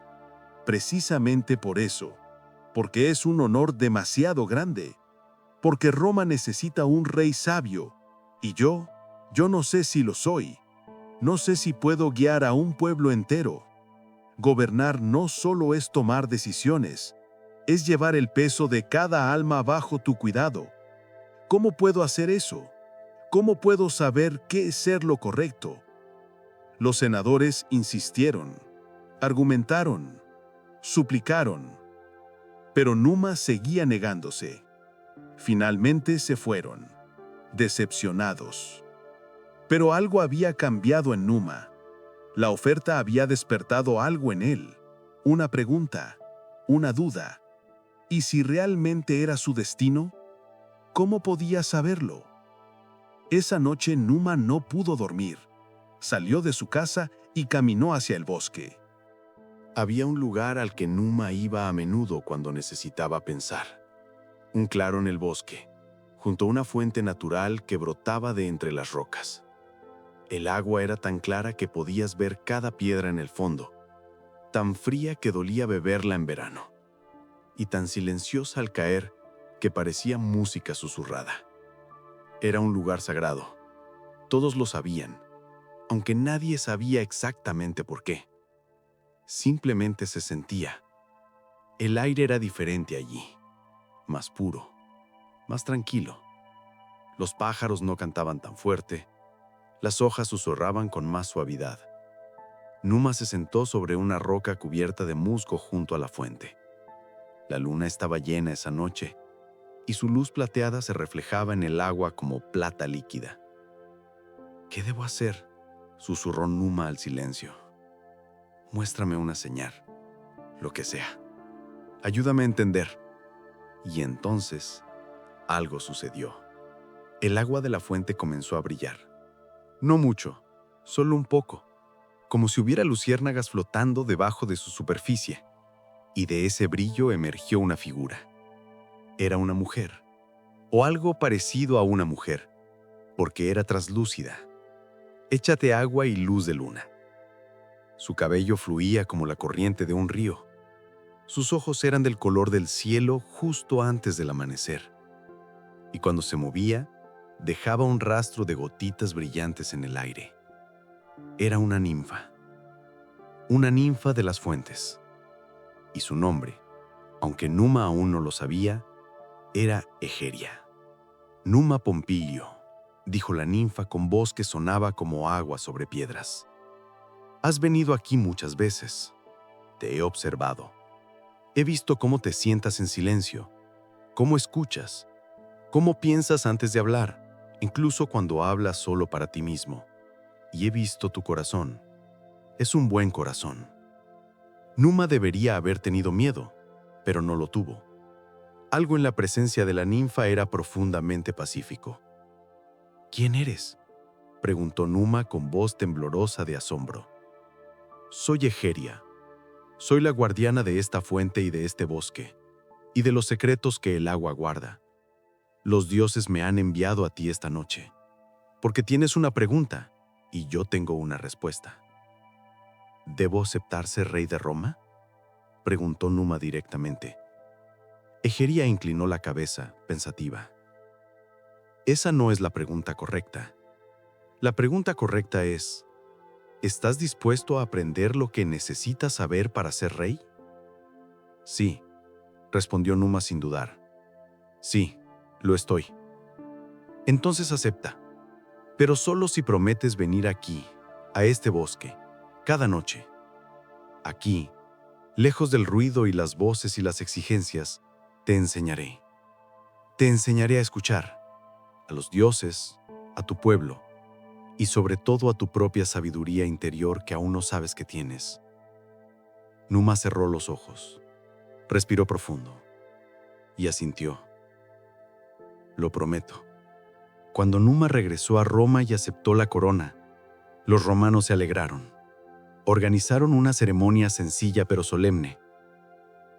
Precisamente por eso, porque es un honor demasiado grande, porque Roma necesita un rey sabio, y yo no sé si lo soy. No sé si puedo guiar a un pueblo entero. Gobernar no solo es tomar decisiones, es llevar el peso de cada alma bajo tu cuidado. ¿Cómo puedo hacer eso? ¿Cómo puedo saber qué es ser lo correcto? Los senadores insistieron, argumentaron, suplicaron, pero Numa seguía negándose. Finalmente se fueron, decepcionados. Pero algo había cambiado en Numa. La oferta había despertado algo en él, una pregunta, una duda. ¿Y si realmente era su destino? ¿Cómo podía saberlo? Esa noche Numa no pudo dormir. Salió de su casa y caminó hacia el bosque. Había un lugar al que Numa iba a menudo cuando necesitaba pensar. Un claro en el bosque, junto a una fuente natural que brotaba de entre las rocas. El agua era tan clara que podías ver cada piedra en el fondo, tan fría que dolía beberla en verano, y tan silenciosa al caer que parecía música susurrada. Era un lugar sagrado. Todos lo sabían, aunque nadie sabía exactamente por qué. Simplemente se sentía. El aire era diferente allí, más puro, más tranquilo. Los pájaros no cantaban tan fuerte, las hojas susurraban con más suavidad. Numa se sentó sobre una roca cubierta de musgo junto a la fuente. La luna estaba llena esa noche, y su luz plateada se reflejaba en el agua como plata líquida. ¿Qué debo hacer?, susurró Numa al silencio. Muéstrame una señal, lo que sea. Ayúdame a entender. Y entonces, algo sucedió. El agua de la fuente comenzó a brillar. No mucho, solo un poco, como si hubiera luciérnagas flotando debajo de su superficie. Y de ese brillo emergió una figura. Era una mujer, o algo parecido a una mujer, porque era translúcida, hecha de agua y luz de luna. Su cabello fluía como la corriente de un río. Sus ojos eran del color del cielo justo antes del amanecer. Y cuando se movía, dejaba un rastro de gotitas brillantes en el aire. Era una ninfa de las fuentes. Y su nombre, aunque Numa aún no lo sabía, era Egeria. Numa Pompilio, dijo la ninfa con voz que sonaba como agua sobre piedras. Has venido aquí muchas veces. Te he observado. He visto cómo te sientas en silencio, cómo escuchas, cómo piensas antes de hablar, incluso cuando hablas solo para ti mismo. Y he visto tu corazón. Es un buen corazón. Numa debería haber tenido miedo, pero no lo tuvo. Algo en la presencia de la ninfa era profundamente pacífico. ¿Quién eres?, preguntó Numa con voz temblorosa de asombro. Soy Egeria. Soy la guardiana de esta fuente y de este bosque, y de los secretos que el agua guarda. Los dioses me han enviado a ti esta noche, porque tienes una pregunta, y yo tengo una respuesta. ¿Debo aceptar ser rey de Roma?, preguntó Numa directamente. Egeria inclinó la cabeza, pensativa. Esa no es la pregunta correcta. La pregunta correcta es: ¿estás dispuesto a aprender lo que necesitas saber para ser rey? Sí, respondió Numa sin dudar. Sí, lo estoy. Entonces acepta, pero solo si prometes venir aquí, a este bosque, cada noche. Aquí, lejos del ruido y las voces y las exigencias, te enseñaré. Te enseñaré a escuchar, a los dioses, a tu pueblo, y sobre todo a tu propia sabiduría interior que aún no sabes que tienes. Numa cerró los ojos, respiró profundo y asintió. Lo prometo. Cuando Numa regresó a Roma y aceptó la corona, los romanos se alegraron. Organizaron una ceremonia sencilla pero solemne.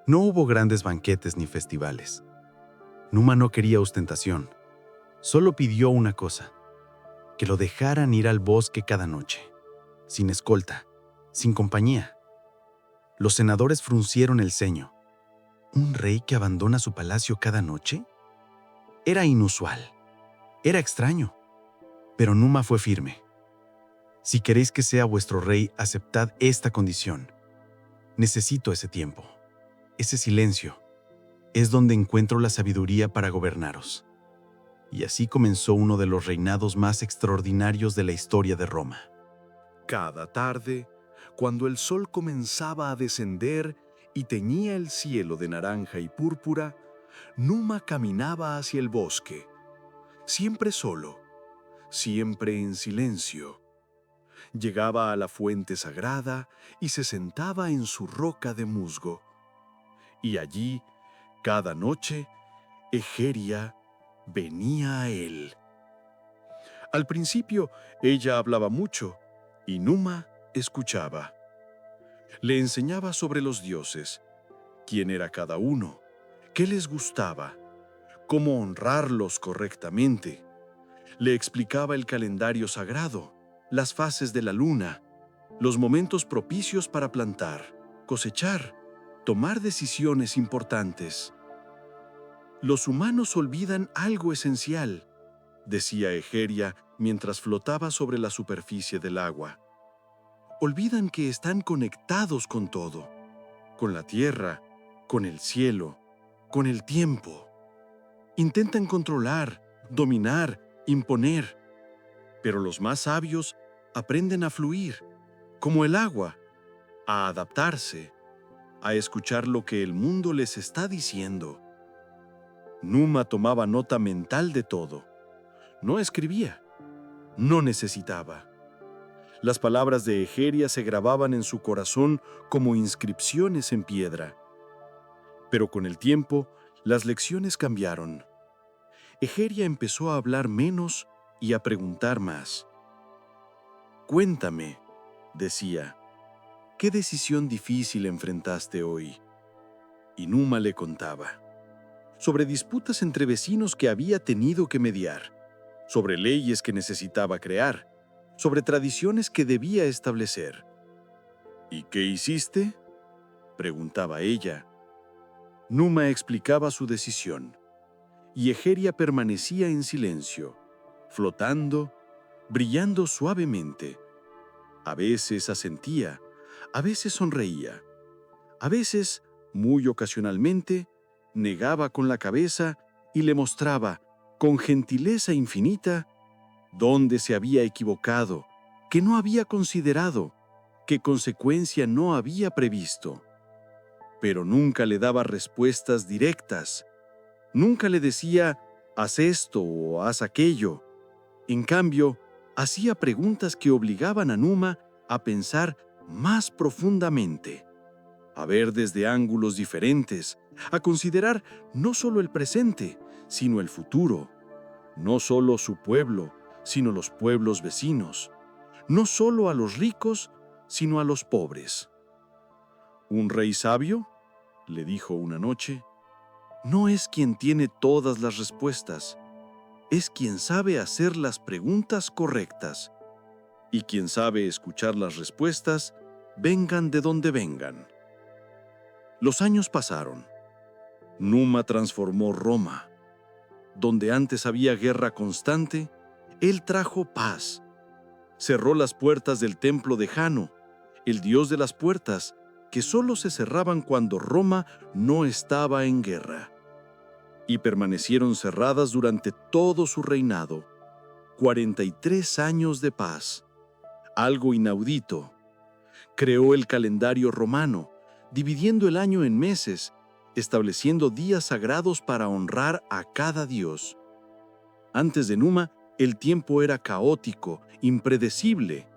No hubo grandes banquetes ni festivales. Numa no quería ostentación, solo pidió una cosa: que lo dejaran ir al bosque cada noche, sin escolta, sin compañía. Los senadores fruncieron el ceño. ¿Un rey que abandona su palacio cada noche? Era inusual, era extraño, pero Numa fue firme. Si queréis que sea vuestro rey, aceptad esta condición. Necesito ese tiempo, ese silencio. Es donde encuentro la sabiduría para gobernaros. Y así comenzó uno de los reinados más extraordinarios de la historia de Roma. Cada tarde, cuando el sol comenzaba a descender y teñía el cielo de naranja y púrpura, Numa caminaba hacia el bosque, siempre solo, siempre en silencio. Llegaba a la fuente sagrada y se sentaba en su roca de musgo. Y allí, cada noche, Egeria venía a él. Al principio, ella hablaba mucho y Numa escuchaba. Le enseñaba sobre los dioses, quién era cada uno, qué les gustaba, cómo honrarlos correctamente. Le explicaba el calendario sagrado, las fases de la luna, los momentos propicios para plantar, cosechar, tomar decisiones importantes. Los humanos olvidan algo esencial, decía Egeria mientras flotaba sobre la superficie del agua. Olvidan que están conectados con todo, con la tierra, con el cielo, con el tiempo. Intentan controlar, dominar, imponer, pero los más sabios aprenden a fluir, como el agua, a adaptarse, a escuchar lo que el mundo les está diciendo. Numa tomaba nota mental de todo. No escribía, no necesitaba. Las palabras de Egeria se grababan en su corazón como inscripciones en piedra. Pero con el tiempo, las lecciones cambiaron. Egeria empezó a hablar menos y a preguntar más. «Cuéntame», decía, «¿qué decisión difícil enfrentaste hoy?» Y Numa le contaba. Sobre disputas entre vecinos que había tenido que mediar, sobre leyes que necesitaba crear, sobre tradiciones que debía establecer. «¿Y qué hiciste?», preguntaba ella. Numa explicaba su decisión, y Egeria permanecía en silencio, flotando, brillando suavemente. A veces asentía, a veces sonreía, a veces, muy ocasionalmente, negaba con la cabeza y le mostraba, con gentileza infinita, dónde se había equivocado, que no había considerado, qué consecuencia no había previsto. Pero nunca le daba respuestas directas. Nunca le decía, haz esto o haz aquello. En cambio, hacía preguntas que obligaban a Numa a pensar más profundamente, a ver desde ángulos diferentes, a considerar no solo el presente, sino el futuro, no solo su pueblo, sino los pueblos vecinos, no solo a los ricos, sino a los pobres. «Un rey sabio», le dijo una noche, «no es quien tiene todas las respuestas, es quien sabe hacer las preguntas correctas, y quien sabe escuchar las respuestas, vengan de donde vengan». Los años pasaron. Numa transformó Roma. Donde antes había guerra constante, él trajo paz. Cerró las puertas del templo de Jano, el dios de las puertas, que solo se cerraban cuando Roma no estaba en guerra. y permanecieron cerradas durante todo su reinado. 43 años de paz. Algo inaudito. Creó el calendario romano, dividiendo el año en meses, estableciendo días sagrados para honrar a cada dios. Antes de Numa, el tiempo era caótico, impredecible.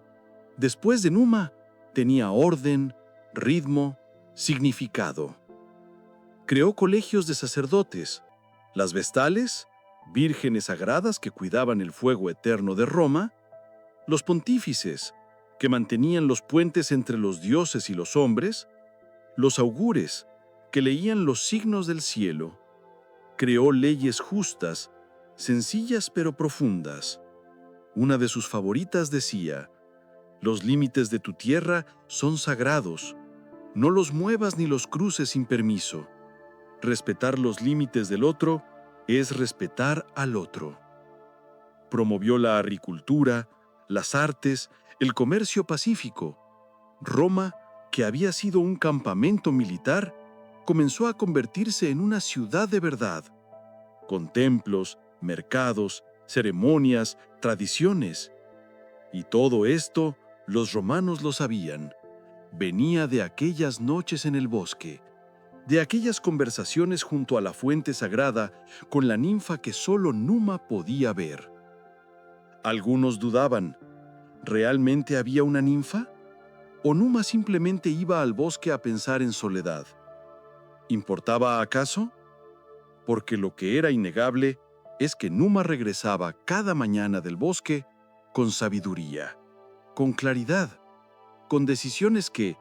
Después de Numa, tenía orden, ritmo, significado. Creó colegios de sacerdotes, las vestales, vírgenes sagradas que cuidaban el fuego eterno de Roma, los pontífices, que mantenían los puentes entre los dioses y los hombres, los augures, que leían los signos del cielo. Creó leyes justas, sencillas pero profundas. Una de sus favoritas decía: «Los límites de tu tierra son sagrados. No los muevas ni los cruces sin permiso. Respetar los límites del otro es respetar al otro». Promovió la agricultura, las artes, el comercio pacífico. Roma, que había sido un campamento militar, comenzó a convertirse en una ciudad de verdad, con templos, mercados, ceremonias, tradiciones. Y todo esto, los romanos lo sabían. Venía de aquellas noches en el bosque, de aquellas conversaciones junto a la fuente sagrada con la ninfa que solo Numa podía ver. Algunos dudaban, ¿realmente había una ninfa? ¿O Numa simplemente iba al bosque a pensar en soledad? ¿Importaba acaso? Porque lo que era innegable es que Numa regresaba cada mañana del bosque con sabiduría, con claridad, con decisiones que,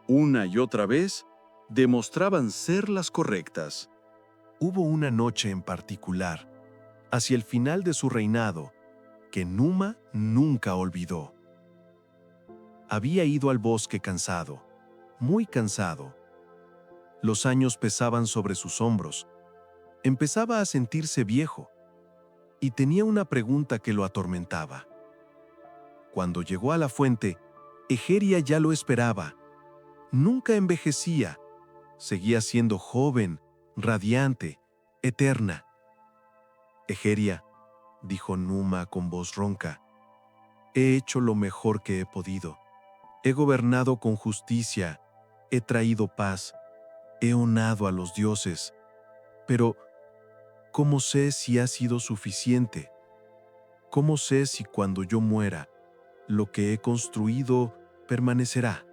una y otra vez, demostraban ser las correctas. Hubo una noche en particular, hacia el final de su reinado, que Numa nunca olvidó. Había ido al bosque cansado, muy cansado. Los años pesaban sobre sus hombros. Empezaba a sentirse viejo y tenía una pregunta que lo atormentaba. Cuando llegó a la fuente, Egeria ya lo esperaba. Nunca envejecía. Seguía siendo joven, radiante, eterna. «Egeria», dijo Numa con voz ronca, «he hecho lo mejor que he podido. He gobernado con justicia, he traído paz, he honrado a los dioses. Pero, ¿cómo sé si ha sido suficiente? ¿Cómo sé si cuando yo muera, lo que he construido permanecerá?»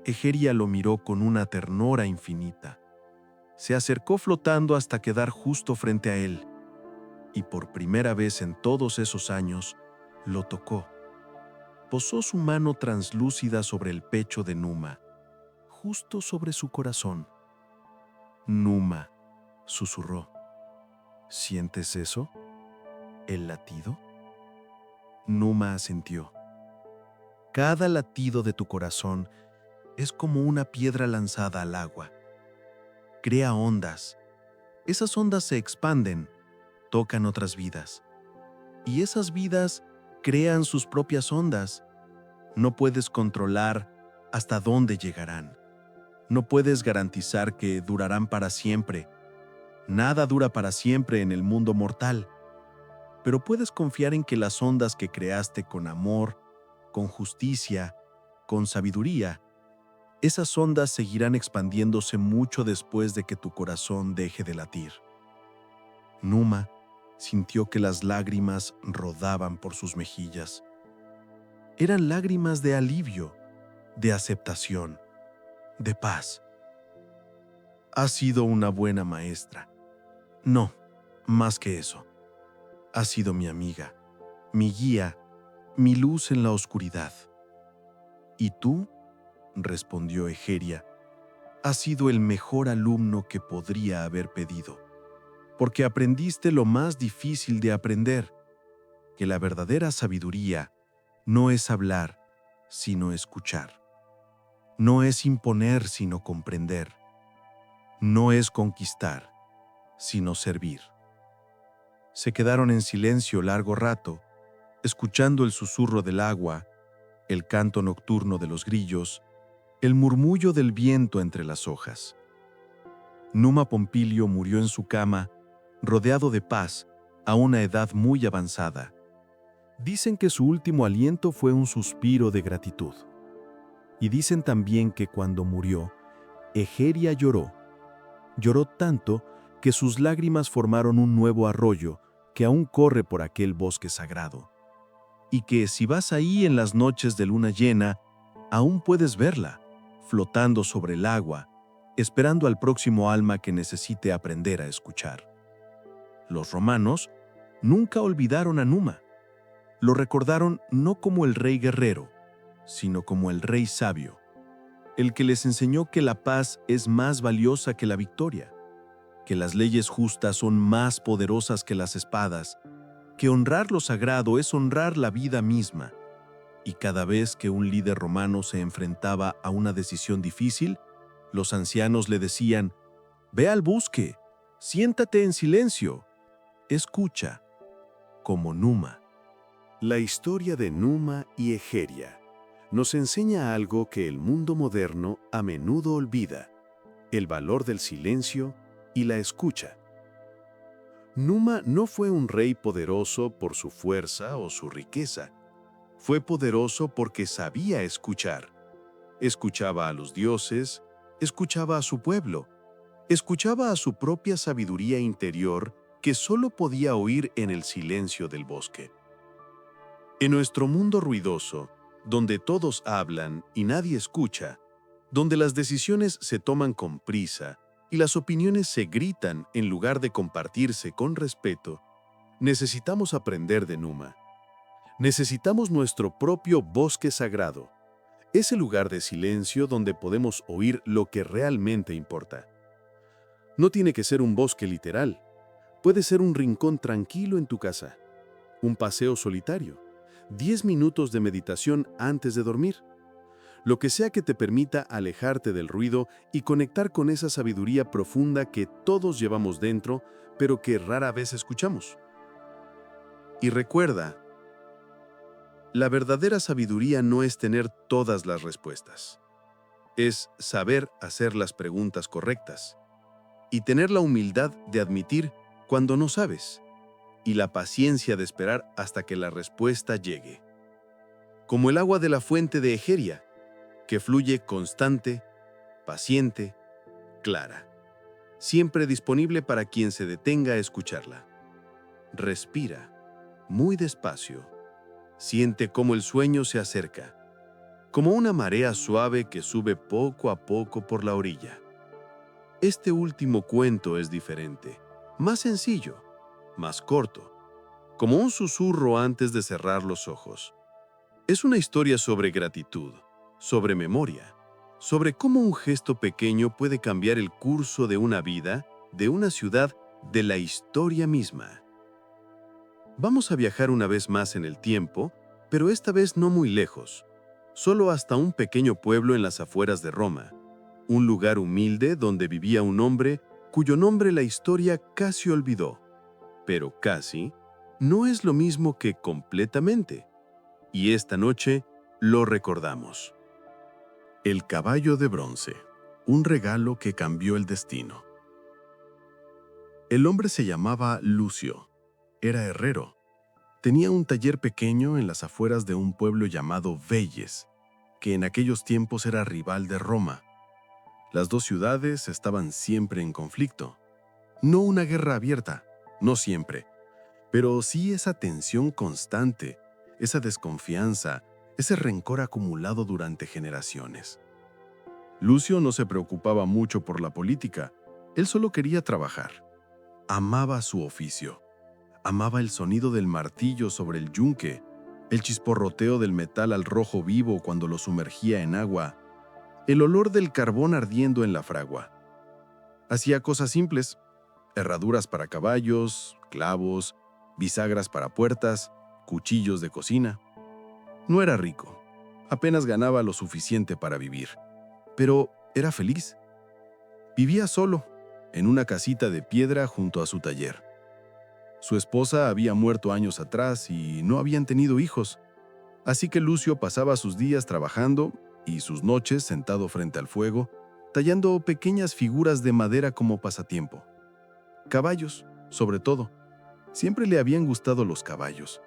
Egeria lo miró con una ternura infinita. Se acercó flotando hasta quedar justo frente a él, y por primera vez en todos esos años, lo tocó. Posó su mano translúcida sobre el pecho de Numa, justo sobre su corazón. «Numa», susurró, «¿sientes eso? ¿El latido?» Numa asintió. «Cada latido de tu corazón es como una piedra lanzada al agua. Crea ondas. Esas ondas se expanden, tocan otras vidas. Y esas vidas crean sus propias ondas. No puedes controlar hasta dónde llegarán. No puedes garantizar que durarán para siempre. Nada dura para siempre en el mundo mortal. Pero puedes confiar en que las ondas que creaste con amor, con justicia, con sabiduría, esas ondas seguirán expandiéndose mucho después de que tu corazón deje de latir». Numa sintió que las lágrimas rodaban por sus mejillas. Eran lágrimas de alivio, de aceptación, de paz. «Has sido una buena maestra». «No, más que eso. Has sido mi amiga, mi guía, mi luz en la oscuridad». «¿Y tú?», respondió Egeria, «has sido el mejor alumno que podría haber pedido, porque aprendiste lo más difícil de aprender, que la verdadera sabiduría no es hablar, sino escuchar. No es imponer, sino comprender. No es conquistar, sino servir». Se quedaron en silencio largo rato, escuchando el susurro del agua, el canto nocturno de los grillos, el murmullo del viento entre las hojas. Numa Pompilio murió en su cama, rodeado de paz, a una edad muy avanzada. Dicen que su último aliento fue un suspiro de gratitud. Y dicen también que cuando murió, Egeria lloró. Lloró tanto que sus lágrimas formaron un nuevo arroyo que aún corre por aquel bosque sagrado. Y que si vas ahí en las noches de luna llena, aún puedes verla, flotando sobre el agua, esperando al próximo alma que necesite aprender a escuchar. Los romanos nunca olvidaron a Numa. Lo recordaron no como el rey guerrero, sino como el rey sabio, el que les enseñó que la paz es más valiosa que la victoria, que las leyes justas son más poderosas que las espadas, que honrar lo sagrado es honrar la vida misma, y cada vez que un líder romano se enfrentaba a una decisión difícil, los ancianos le decían: «Ve al bosque, siéntate en silencio, escucha», como Numa. La historia de Numa y Egeria nos enseña algo que el mundo moderno a menudo olvida: el valor del silencio y la escucha. Numa no fue un rey poderoso por su fuerza o su riqueza. Fue poderoso porque sabía escuchar. Escuchaba a los dioses, escuchaba a su pueblo, escuchaba a su propia sabiduría interior que solo podía oír en el silencio del bosque. En nuestro mundo ruidoso, donde todos hablan y nadie escucha, donde las decisiones se toman con prisa y las opiniones se gritan en lugar de compartirse con respeto, necesitamos aprender de Numa. Necesitamos nuestro propio bosque sagrado, ese lugar de silencio donde podemos oír lo que realmente importa. No tiene que ser un bosque literal, puede ser un rincón tranquilo en tu casa, un paseo solitario, 10 minutos de meditación antes de dormir, lo que sea que te permita alejarte del ruido y conectar con esa sabiduría profunda que todos llevamos dentro, pero que rara vez escuchamos. Y recuerda, la verdadera sabiduría no es tener todas las respuestas. Es saber hacer las preguntas correctas y tener la humildad de admitir cuando no sabes y la paciencia de esperar hasta que la respuesta llegue. Como el agua de la fuente de Egeria, que fluye constante, paciente, clara, siempre disponible para quien se detenga a escucharla. Respira, muy despacio. Siente cómo el sueño se acerca, como una marea suave que sube poco a poco por la orilla. Este último cuento es diferente, más sencillo, más corto, como un susurro antes de cerrar los ojos. Es una historia sobre gratitud, sobre memoria, sobre cómo un gesto pequeño puede cambiar el curso de una vida, de una ciudad, de la historia misma. Vamos a viajar una vez más en el tiempo, pero esta vez no muy lejos, solo hasta un pequeño pueblo en las afueras de Roma, un lugar humilde donde vivía un hombre cuyo nombre la historia casi olvidó. Pero casi no es lo mismo que completamente, y esta noche lo recordamos. El caballo de bronce, un regalo que cambió el destino. El hombre se llamaba Lucio. Era herrero. Tenía un taller pequeño en las afueras de un pueblo llamado Veyes, que en aquellos tiempos era rival de Roma. Las dos ciudades estaban siempre en conflicto. No una guerra abierta, no siempre, pero sí esa tensión constante, esa desconfianza, ese rencor acumulado durante generaciones. Lucio no se preocupaba mucho por la política, él solo quería trabajar. Amaba su oficio. Amaba el sonido del martillo sobre el yunque, el chisporroteo del metal al rojo vivo cuando lo sumergía en agua, el olor del carbón ardiendo en la fragua. Hacía cosas simples, herraduras para caballos, clavos, bisagras para puertas, cuchillos de cocina. No era rico, apenas ganaba lo suficiente para vivir, pero era feliz. Vivía solo, en una casita de piedra junto a su taller. Su esposa había muerto años atrás y no habían tenido hijos, así que Lucio pasaba sus días trabajando y sus noches sentado frente al fuego, tallando pequeñas figuras de madera como pasatiempo. Caballos, sobre todo. Siempre le habían gustado los caballos.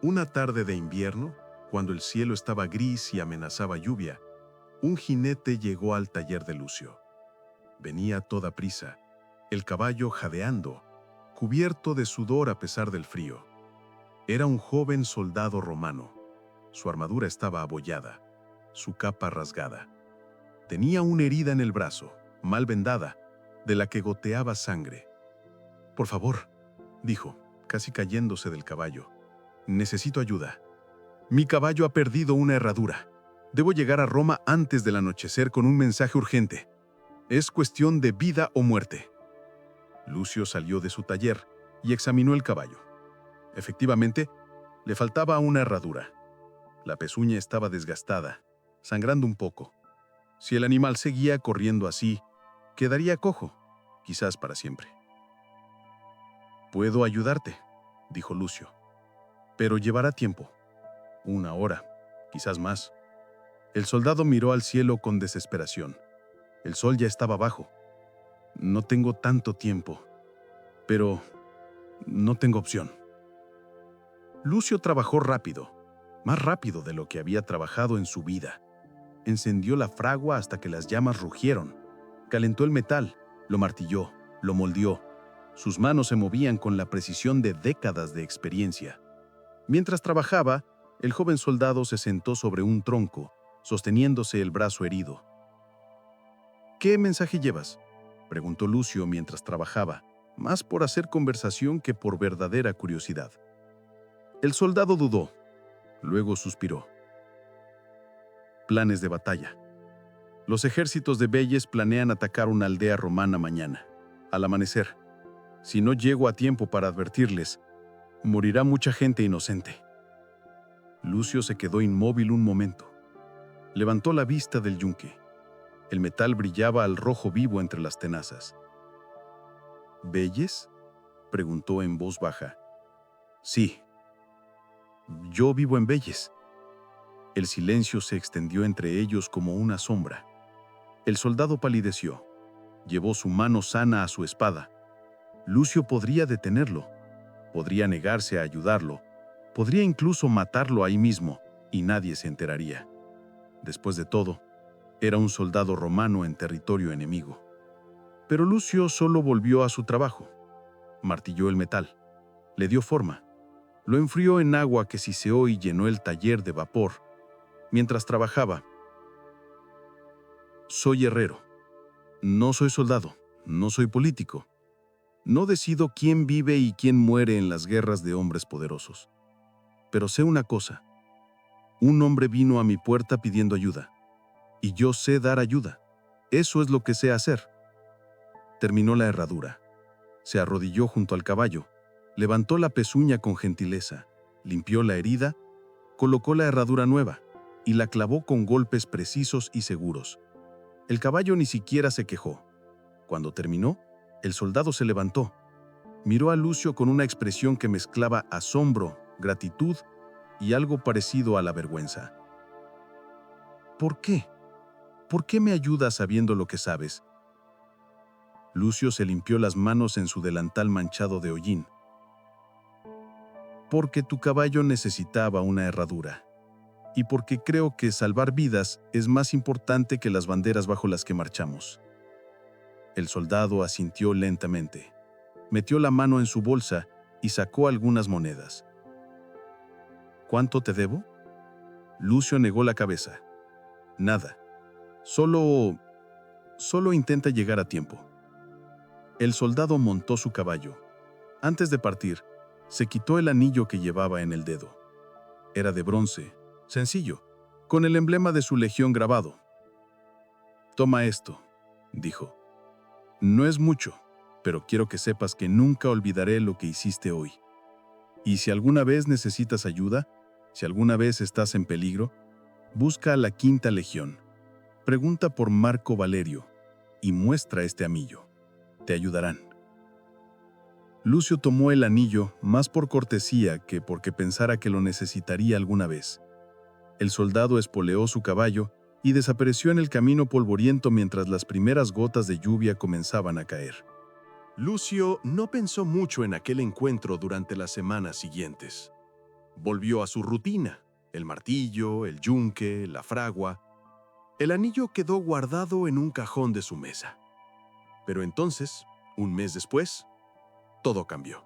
Una tarde de invierno, cuando el cielo estaba gris y amenazaba lluvia, un jinete llegó al taller de Lucio. Venía a toda prisa, el caballo jadeando, cubierto de sudor a pesar del frío. Era un joven soldado romano. Su armadura estaba abollada, su capa rasgada. Tenía una herida en el brazo, mal vendada, de la que goteaba sangre. «Por favor», dijo, casi cayéndose del caballo. «Necesito ayuda. Mi caballo ha perdido una herradura. Debo llegar a Roma antes del anochecer con un mensaje urgente. Es cuestión de vida o muerte». Lucio salió de su taller y examinó el caballo. Efectivamente, le faltaba una herradura. La pezuña estaba desgastada, sangrando un poco. Si el animal seguía corriendo así, quedaría cojo, quizás para siempre. «Puedo ayudarte», dijo Lucio, «pero llevará tiempo. 1 hora, quizás más». El soldado miró al cielo con desesperación. El sol ya estaba bajo. «No tengo tanto tiempo, pero no tengo opción». Lucio trabajó rápido, más rápido de lo que había trabajado en su vida. Encendió la fragua hasta que las llamas rugieron. Calentó el metal, lo martilló, lo moldeó. Sus manos se movían con la precisión de décadas de experiencia. Mientras trabajaba, el joven soldado se sentó sobre un tronco, sosteniéndose el brazo herido. «¿Qué mensaje llevas?», preguntó Lucio mientras trabajaba, más por hacer conversación que por verdadera curiosidad. El soldado dudó, luego suspiró. «Planes de batalla. Los ejércitos de Veyes planean atacar una aldea romana mañana, al amanecer. Si no llego a tiempo para advertirles, morirá mucha gente inocente». Lucio se quedó inmóvil un momento. Levantó la vista del yunque. El metal brillaba al rojo vivo entre las tenazas. «¿Veyes?», preguntó en voz baja. «Sí. Yo vivo en Veyes». El silencio se extendió entre ellos como una sombra. El soldado palideció. Llevó su mano sana a su espada. Lucio podría detenerlo. Podría negarse a ayudarlo. Podría incluso matarlo ahí mismo, y nadie se enteraría. Después de todo, era un soldado romano en territorio enemigo. Pero Lucio solo volvió a su trabajo. Martilló el metal. Le dio forma. Lo enfrió en agua que siseó y llenó el taller de vapor. Mientras trabajaba: «Soy herrero. No soy soldado. No soy político. No decido quién vive y quién muere en las guerras de hombres poderosos. Pero sé una cosa. Un hombre vino a mi puerta pidiendo ayuda. Y yo sé dar ayuda. Eso es lo que sé hacer». Terminó la herradura. Se arrodilló junto al caballo. Levantó la pezuña con gentileza. Limpió la herida. Colocó la herradura nueva y la clavó con golpes precisos y seguros. El caballo ni siquiera se quejó. Cuando terminó, el soldado se levantó. Miró a Lucio con una expresión que mezclaba asombro, gratitud y algo parecido a la vergüenza. «¿Por qué? ¿Por qué me ayudas sabiendo lo que sabes?». Lucio se limpió las manos en su delantal manchado de hollín. «Porque tu caballo necesitaba una herradura. Y porque creo que salvar vidas es más importante que las banderas bajo las que marchamos». El soldado asintió lentamente. Metió la mano en su bolsa y sacó algunas monedas. «¿Cuánto te debo?». Lucio negó la cabeza. «Nada. Solo intenta llegar a tiempo». El soldado montó su caballo. Antes de partir, se quitó el anillo que llevaba en el dedo. Era de bronce, sencillo, con el emblema de su legión grabado. «Toma esto», dijo. «No es mucho, pero quiero que sepas que nunca olvidaré lo que hiciste hoy. Y si alguna vez necesitas ayuda, si alguna vez estás en peligro, busca a la Quinta Legión. Pregunta por Marco Valerio y muestra este anillo. Te ayudarán». Lucio tomó el anillo más por cortesía que porque pensara que lo necesitaría alguna vez. El soldado espoleó su caballo y desapareció en el camino polvoriento mientras las primeras gotas de lluvia comenzaban a caer. Lucio no pensó mucho en aquel encuentro durante las semanas siguientes. Volvió a su rutina, el martillo, el yunque, la fragua. El anillo quedó guardado en un cajón de su mesa. Pero entonces, un mes después, todo cambió.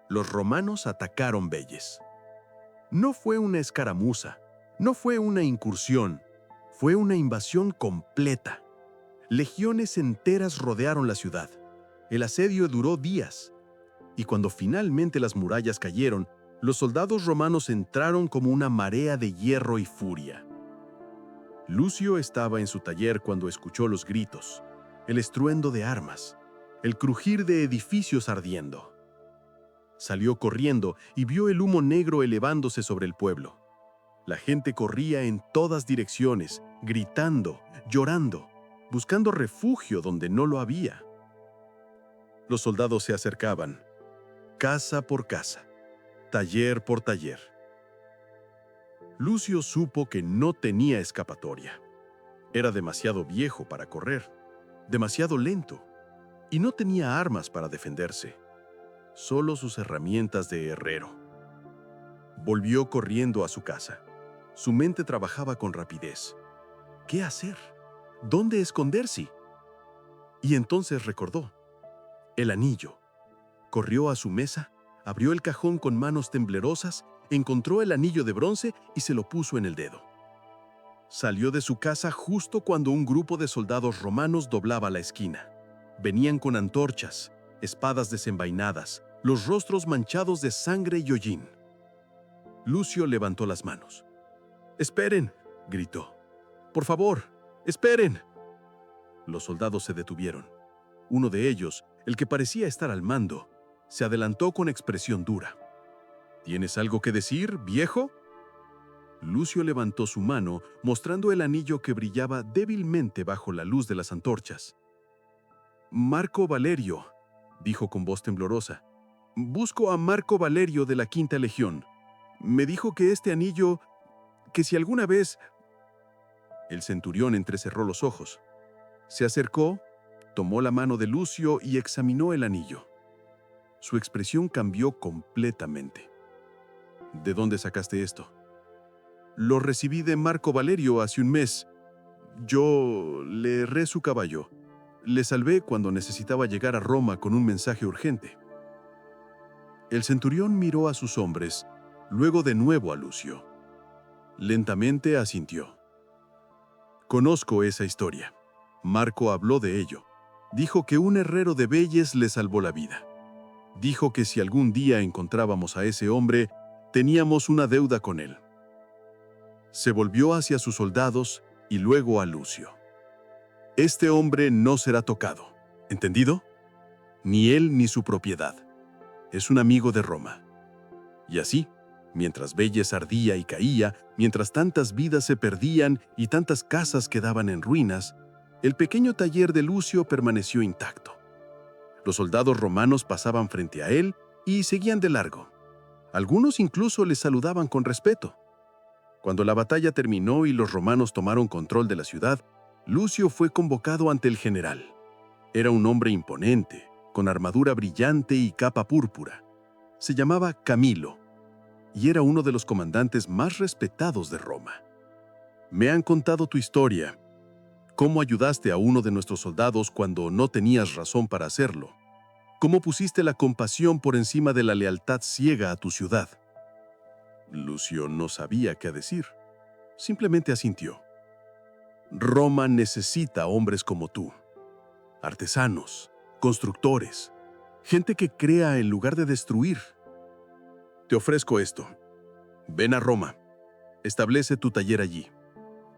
Los romanos atacaron Veyes. No fue una escaramuza, no fue una incursión, fue una invasión completa. Legiones enteras rodearon la ciudad. El asedio duró días. Y cuando finalmente las murallas cayeron, los soldados romanos entraron como una marea de hierro y furia. Lucio estaba en su taller cuando escuchó los gritos, el estruendo de armas, el crujir de edificios ardiendo. Salió corriendo y vio el humo negro elevándose sobre el pueblo. La gente corría en todas direcciones, gritando, llorando, buscando refugio donde no lo había. Los soldados se acercaban, casa por casa, taller por taller. Lucio supo que no tenía escapatoria. Era demasiado viejo para correr, demasiado lento, y no tenía armas para defenderse, solo sus herramientas de herrero. Volvió corriendo a su casa. Su mente trabajaba con rapidez. ¿Qué hacer? ¿Dónde esconderse? Y entonces recordó. El anillo. Corrió a su mesa, abrió el cajón con manos temblorosas, encontró el anillo de bronce y se lo puso en el dedo. Salió de su casa justo cuando un grupo de soldados romanos doblaba la esquina. Venían con antorchas, espadas desenvainadas, los rostros manchados de sangre y hollín. Lucio levantó las manos. «¡Esperen!», gritó. «¡Por favor, esperen!». Los soldados se detuvieron. Uno de ellos, el que parecía estar al mando, se adelantó con expresión dura. «¿Tienes algo que decir, viejo?». Lucio levantó su mano, mostrando el anillo que brillaba débilmente bajo la luz de las antorchas. «Marco Valerio», dijo con voz temblorosa. «Busco a Marco Valerio de la Quinta Legión. Me dijo que este anillo, que si alguna vez...». El centurión entrecerró los ojos. Se acercó, tomó la mano de Lucio y examinó el anillo. Su expresión cambió completamente. «¿De dónde sacaste esto?». «Lo recibí de Marco Valerio hace un mes. Yo le herré su caballo. Le salvé cuando necesitaba llegar a Roma con un mensaje urgente». El centurión miró a sus hombres, luego de nuevo a Lucio. Lentamente asintió. «Conozco esa historia. Marco habló de ello. Dijo que un herrero de Veyes le salvó la vida. Dijo que si algún día encontrábamos a ese hombre, teníamos una deuda con él». Se volvió hacia sus soldados y luego a Lucio. «Este hombre no será tocado, ¿entendido? Ni él ni su propiedad. Es un amigo de Roma». Y así, mientras Veyes ardía y caía, mientras tantas vidas se perdían y tantas casas quedaban en ruinas, el pequeño taller de Lucio permaneció intacto. Los soldados romanos pasaban frente a él y seguían de largo. Algunos incluso le saludaban con respeto. Cuando la batalla terminó y los romanos tomaron control de la ciudad, Lucio fue convocado ante el general. Era un hombre imponente, con armadura brillante y capa púrpura. Se llamaba Camilo, y era uno de los comandantes más respetados de Roma. «Me han contado tu historia. Cómo ayudaste a uno de nuestros soldados cuando no tenías razón para hacerlo. Cómo pusiste la compasión por encima de la lealtad ciega a tu ciudad». Lucio no sabía qué decir. Simplemente asintió. «Roma necesita hombres como tú. Artesanos, constructores, gente que crea en lugar de destruir. Te ofrezco esto. Ven a Roma. Establece tu taller allí.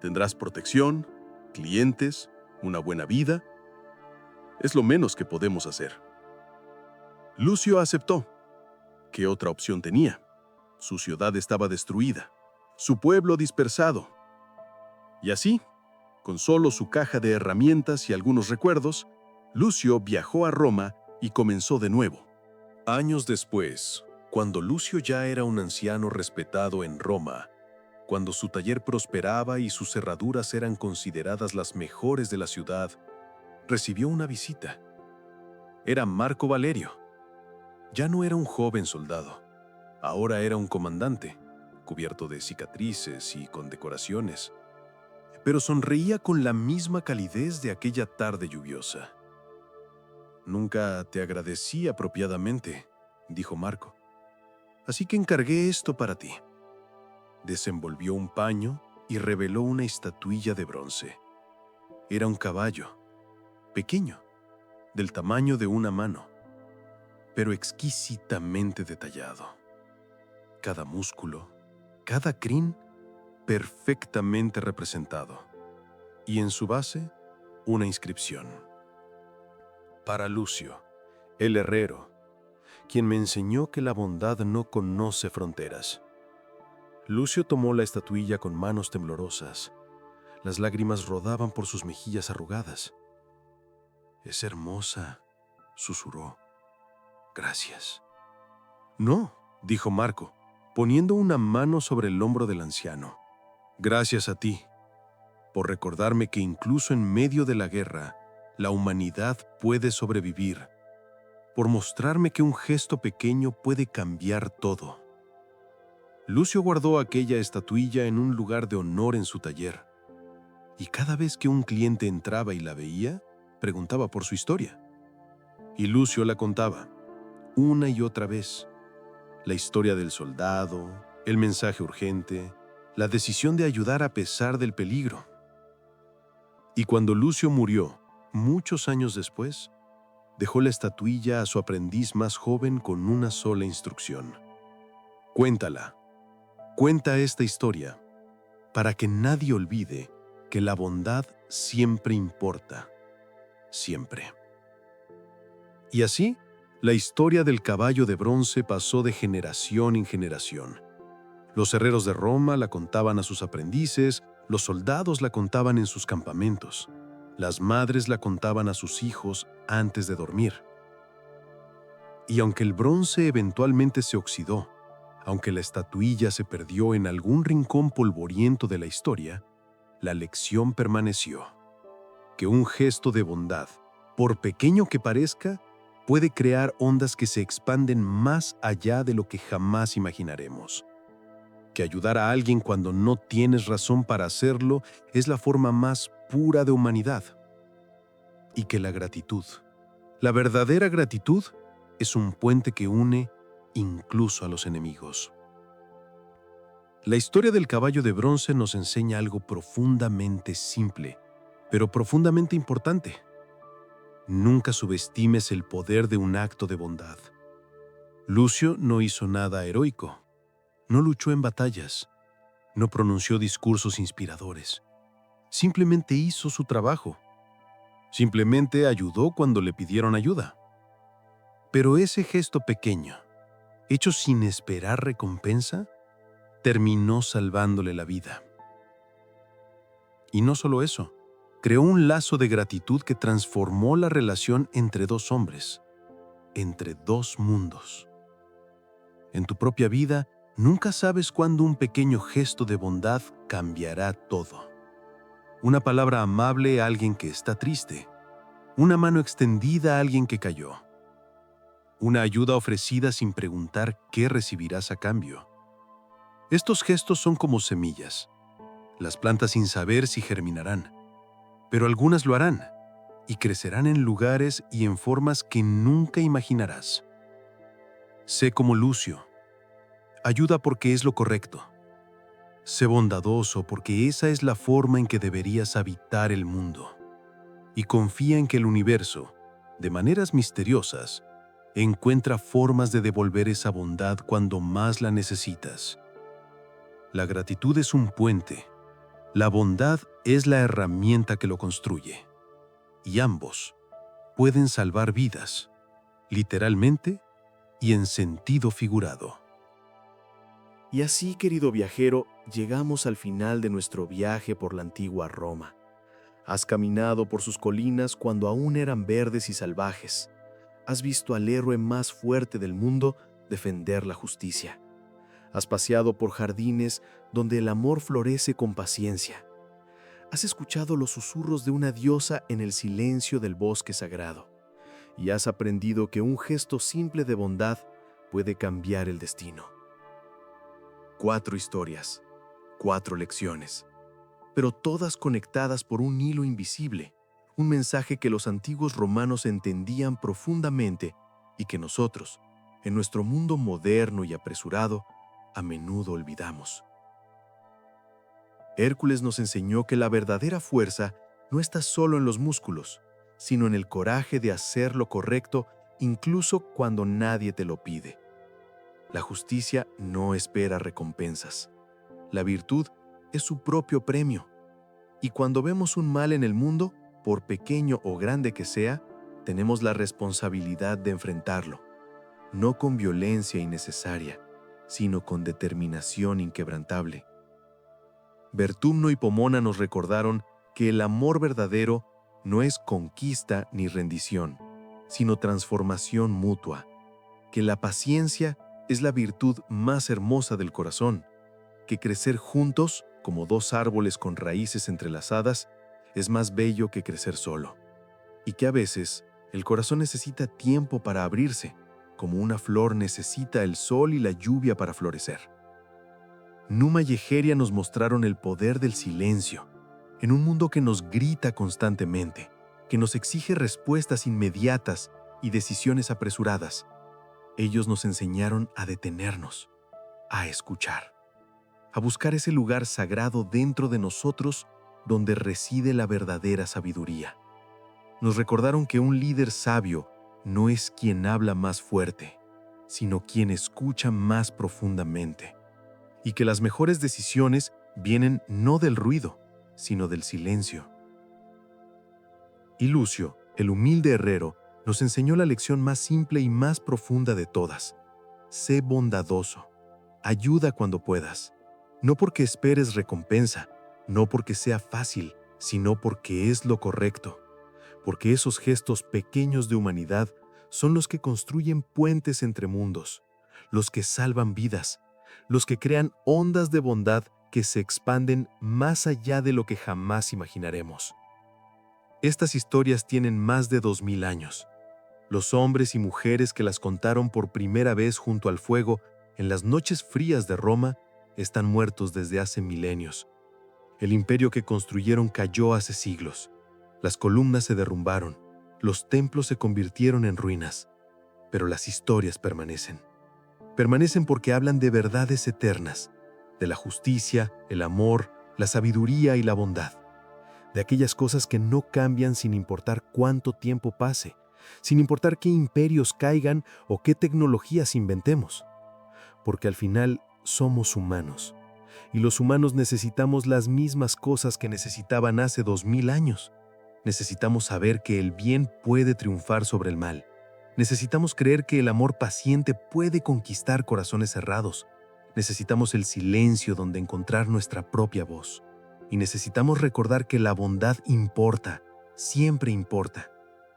Tendrás protección, clientes, una buena vida. Es lo menos que podemos hacer». Lucio aceptó. ¿Qué otra opción tenía? Su ciudad estaba destruida, su pueblo dispersado. Y así, con solo su caja de herramientas y algunos recuerdos, Lucio viajó a Roma y comenzó de nuevo. Años después, cuando Lucio ya era un anciano respetado en Roma, Cuando su taller prosperaba y sus herraduras eran consideradas las mejores de la ciudad, recibió una visita. Era Marco Valerio. Ya no era un joven soldado. Ahora era un comandante, cubierto de cicatrices y con decoraciones. Pero sonreía con la misma calidez de aquella tarde lluviosa. «Nunca te agradecí apropiadamente», dijo Marco. «Así que encargué esto para ti». Desenvolvió un paño y reveló una estatuilla de bronce. Era un caballo, pequeño, del tamaño de una mano, pero exquisitamente detallado. Cada músculo, cada crin, perfectamente representado. Y en su base, una inscripción. Para Lucio, el herrero, quien me enseñó que la bondad no conoce fronteras. Lucio tomó la estatuilla con manos temblorosas. Las lágrimas rodaban por sus mejillas arrugadas. «Es hermosa», susurró. «Gracias». «No», dijo Marco, poniendo una mano sobre el hombro del anciano. «Gracias a ti, por recordarme que incluso en medio de la guerra, la humanidad puede sobrevivir, por mostrarme que un gesto pequeño puede cambiar todo». Lucio guardó aquella estatuilla en un lugar de honor en su taller, y cada vez que un cliente entraba y la veía, preguntaba por su historia. Y Lucio la contaba, una y otra vez. La historia del soldado, el mensaje urgente, la decisión de ayudar a pesar del peligro. Y cuando Lucio murió, muchos años después, dejó la estatuilla a su aprendiz más joven con una sola instrucción. «Cuéntala. Cuenta esta historia, para que nadie olvide que la bondad siempre importa. Siempre». Y así, la historia del caballo de bronce pasó de generación en generación. Los herreros de Roma la contaban a sus aprendices, los soldados la contaban en sus campamentos, las madres la contaban a sus hijos antes de dormir. Y aunque el bronce eventualmente se oxidó, aunque la estatuilla se perdió en algún rincón polvoriento de la historia, la lección permaneció: que un gesto de bondad, por pequeño que parezca, puede crear ondas que se expanden más allá de lo que jamás imaginaremos. Que ayudar a alguien cuando no tienes razón para hacerlo es la forma más pura de humanidad. Y que la gratitud, la verdadera gratitud, es un puente que une incluso a los enemigos. La historia del caballo de bronce nos enseña algo profundamente simple, pero profundamente importante. Nunca subestimes el poder de un acto de bondad. Lucio no hizo nada heroico, no luchó en batallas, no pronunció discursos inspiradores. Simplemente hizo su trabajo. Simplemente ayudó cuando le pidieron ayuda. Pero ese gesto pequeño, hecho sin esperar recompensa, terminó salvándole la vida. Y no solo eso, creó un lazo de gratitud que transformó la relación entre dos hombres, entre dos mundos. En tu propia vida, nunca sabes cuándo un pequeño gesto de bondad cambiará todo. Una palabra amable a alguien que está triste, una mano extendida a alguien que cayó, una ayuda ofrecida sin preguntar qué recibirás a cambio. Estos gestos son como semillas. Las plantas sin saber si germinarán, pero algunas lo harán y crecerán en lugares y en formas que nunca imaginarás. Sé como Lucio. Ayuda porque es lo correcto. Sé bondadoso porque esa es la forma en que deberías habitar el mundo. Y confía en que el universo, de maneras misteriosas, encuentra formas de devolver esa bondad cuando más la necesitas. La gratitud es un puente. La bondad es la herramienta que lo construye. Y ambos pueden salvar vidas, literalmente y en sentido figurado. Y así, querido viajero, llegamos al final de nuestro viaje por la antigua Roma. Has caminado por sus colinas cuando aún eran verdes y salvajes. Has visto al héroe más fuerte del mundo defender la justicia. Has paseado por jardines donde el amor florece con paciencia. Has escuchado los susurros de una diosa en el silencio del bosque sagrado. Y has aprendido que un gesto simple de bondad puede cambiar el destino. 4 historias, 4 lecciones, pero todas conectadas por un hilo invisible, un mensaje que los antiguos romanos entendían profundamente y que nosotros, en nuestro mundo moderno y apresurado, a menudo olvidamos. Hércules nos enseñó que la verdadera fuerza no está solo en los músculos, sino en el coraje de hacer lo correcto incluso cuando nadie te lo pide. La justicia no espera recompensas. La virtud es su propio premio. Y cuando vemos un mal en el mundo, por pequeño o grande que sea, tenemos la responsabilidad de enfrentarlo, no con violencia innecesaria, sino con determinación inquebrantable. Vertumno y Pomona nos recordaron que el amor verdadero no es conquista ni rendición, sino transformación mutua, que la paciencia es la virtud más hermosa del corazón, que crecer juntos, como 2 árboles con raíces entrelazadas, es más bello que crecer solo, y que a veces el corazón necesita tiempo para abrirse, como una flor necesita el sol y la lluvia para florecer. Numa y Egeria nos mostraron el poder del silencio, en un mundo que nos grita constantemente, que nos exige respuestas inmediatas y decisiones apresuradas. Ellos nos enseñaron a detenernos, a escuchar, a buscar ese lugar sagrado dentro de nosotros donde reside la verdadera sabiduría. Nos recordaron que un líder sabio no es quien habla más fuerte, sino quien escucha más profundamente, y que las mejores decisiones vienen no del ruido, sino del silencio. Y Lucio, el humilde herrero, nos enseñó la lección más simple y más profunda de todas. Sé bondadoso. Ayuda cuando puedas. No porque esperes recompensa, no porque sea fácil, sino porque es lo correcto. Porque esos gestos pequeños de humanidad son los que construyen puentes entre mundos, los que salvan vidas, los que crean ondas de bondad que se expanden más allá de lo que jamás imaginaremos. Estas historias tienen más de 2000 años. Los hombres y mujeres que las contaron por primera vez junto al fuego en las noches frías de Roma están muertos desde hace milenios. El imperio que construyeron cayó hace siglos. Las columnas se derrumbaron, los templos se convirtieron en ruinas, pero las historias permanecen. Permanecen porque hablan de verdades eternas, de la justicia, el amor, la sabiduría y la bondad, de aquellas cosas que no cambian sin importar cuánto tiempo pase, sin importar qué imperios caigan o qué tecnologías inventemos, porque al final somos humanos, y los humanos necesitamos las mismas cosas que necesitaban hace 2000 años. Necesitamos saber que el bien puede triunfar sobre el mal. Necesitamos creer que el amor paciente puede conquistar corazones cerrados. Necesitamos el silencio donde encontrar nuestra propia voz. Y necesitamos recordar que la bondad importa, siempre importa,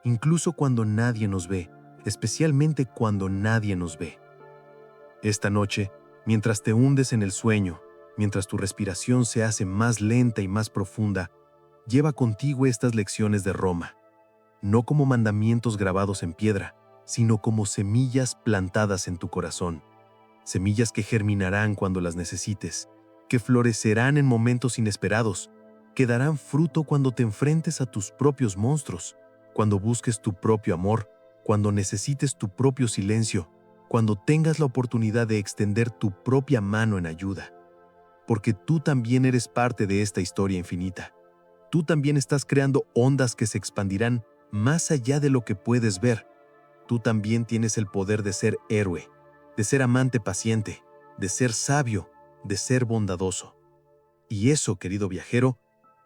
incluso cuando nadie nos ve, especialmente cuando nadie nos ve. Esta noche, mientras te hundes en el sueño, mientras tu respiración se hace más lenta y más profunda, lleva contigo estas lecciones de Roma, no como mandamientos grabados en piedra, sino como semillas plantadas en tu corazón, semillas que germinarán cuando las necesites, que florecerán en momentos inesperados, que darán fruto cuando te enfrentes a tus propios monstruos, cuando busques tu propio amor, cuando necesites tu propio silencio, cuando tengas la oportunidad de extender tu propia mano en ayuda. Porque tú también eres parte de esta historia infinita. Tú también estás creando ondas que se expandirán más allá de lo que puedes ver. Tú también tienes el poder de ser héroe, de ser amante paciente, de ser sabio, de ser bondadoso. Y eso, querido viajero,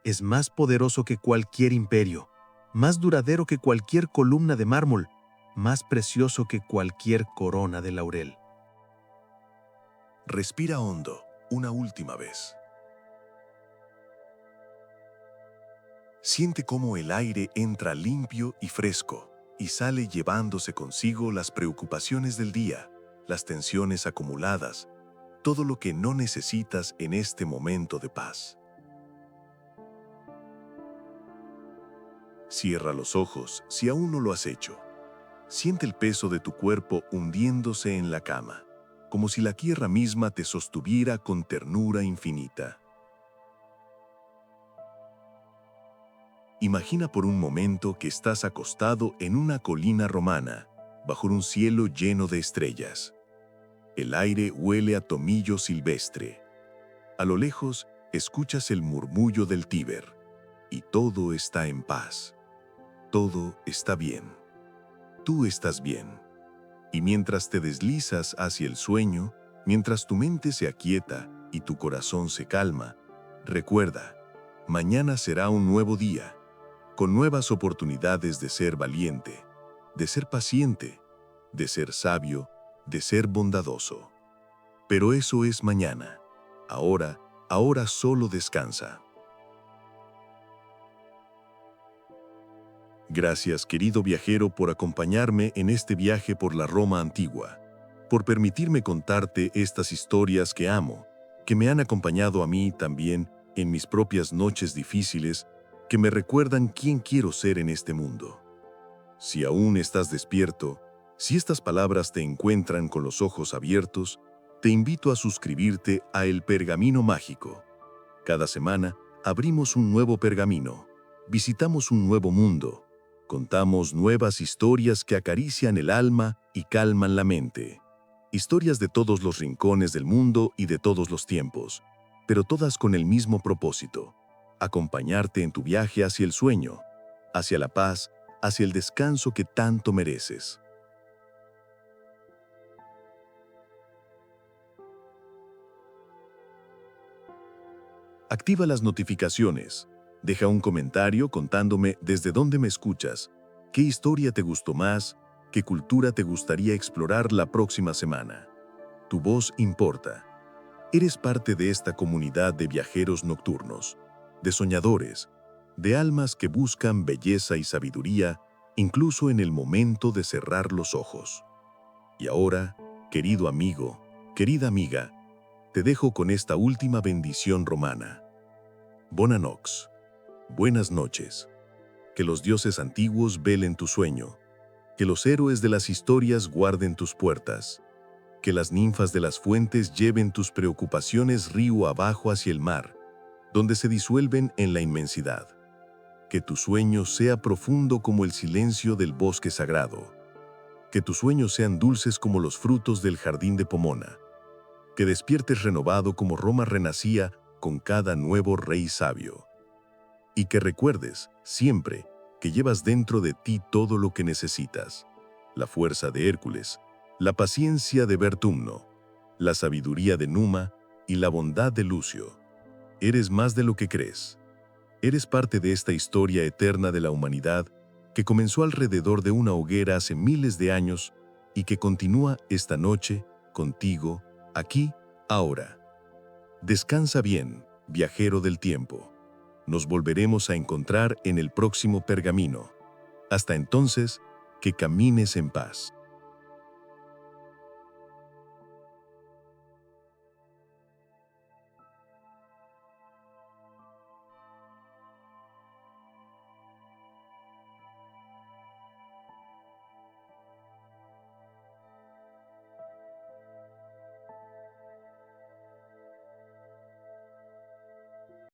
es más poderoso que cualquier imperio, más duradero que cualquier columna de mármol, más precioso que cualquier corona de laurel. Respira hondo, una última vez. Siente cómo el aire entra limpio y fresco y sale llevándose consigo las preocupaciones del día, las tensiones acumuladas, todo lo que no necesitas en este momento de paz. Cierra los ojos si aún no lo has hecho. Siente el peso de tu cuerpo hundiéndose en la cama, como si la tierra misma te sostuviera con ternura infinita. Imagina por un momento que estás acostado en una colina romana, bajo un cielo lleno de estrellas. El aire huele a tomillo silvestre. A lo lejos, escuchas el murmullo del Tíber, y todo está en paz. Todo está bien. Tú estás bien. Y mientras te deslizas hacia el sueño, mientras tu mente se aquieta y tu corazón se calma, recuerda, mañana será un nuevo día, con nuevas oportunidades de ser valiente, de ser paciente, de ser sabio, de ser bondadoso. Pero eso es mañana. Ahora solo descansa. Gracias, querido viajero, por acompañarme en este viaje por la Roma antigua, por permitirme contarte estas historias que amo, que me han acompañado a mí también en mis propias noches difíciles, que me recuerdan quién quiero ser en este mundo. Si aún estás despierto, si estas palabras te encuentran con los ojos abiertos, te invito a suscribirte a El Pergamino Mágico. Cada semana abrimos un nuevo pergamino, visitamos un nuevo mundo, contamos nuevas historias que acarician el alma y calman la mente. Historias de todos los rincones del mundo y de todos los tiempos, pero todas con el mismo propósito: acompañarte en tu viaje hacia el sueño, hacia la paz, hacia el descanso que tanto mereces. Activa las notificaciones. Deja un comentario contándome desde dónde me escuchas, qué historia te gustó más, qué cultura te gustaría explorar la próxima semana. Tu voz importa. Eres parte de esta comunidad de viajeros nocturnos, de soñadores, de almas que buscan belleza y sabiduría incluso en el momento de cerrar los ojos. Y ahora, querido amigo, querida amiga, te dejo con esta última bendición romana. Bona nox. Buenas noches. Que los dioses antiguos velen tu sueño. Que los héroes de las historias guarden tus puertas. Que las ninfas de las fuentes lleven tus preocupaciones río abajo hacia el mar, donde se disuelven en la inmensidad. Que tu sueño sea profundo como el silencio del bosque sagrado. Que tus sueños sean dulces como los frutos del jardín de Pomona. Que despiertes renovado como Roma renacía con cada nuevo rey sabio. Y que recuerdes, siempre, que llevas dentro de ti todo lo que necesitas: la fuerza de Hércules, la paciencia de Vertumno, la sabiduría de Numa y la bondad de Lucio. Eres más de lo que crees. Eres parte de esta historia eterna de la humanidad que comenzó alrededor de una hoguera hace miles de años y que continúa esta noche contigo, aquí, ahora. Descansa bien, viajero del tiempo. Nos volveremos a encontrar en el próximo pergamino. Hasta entonces, que camines en paz.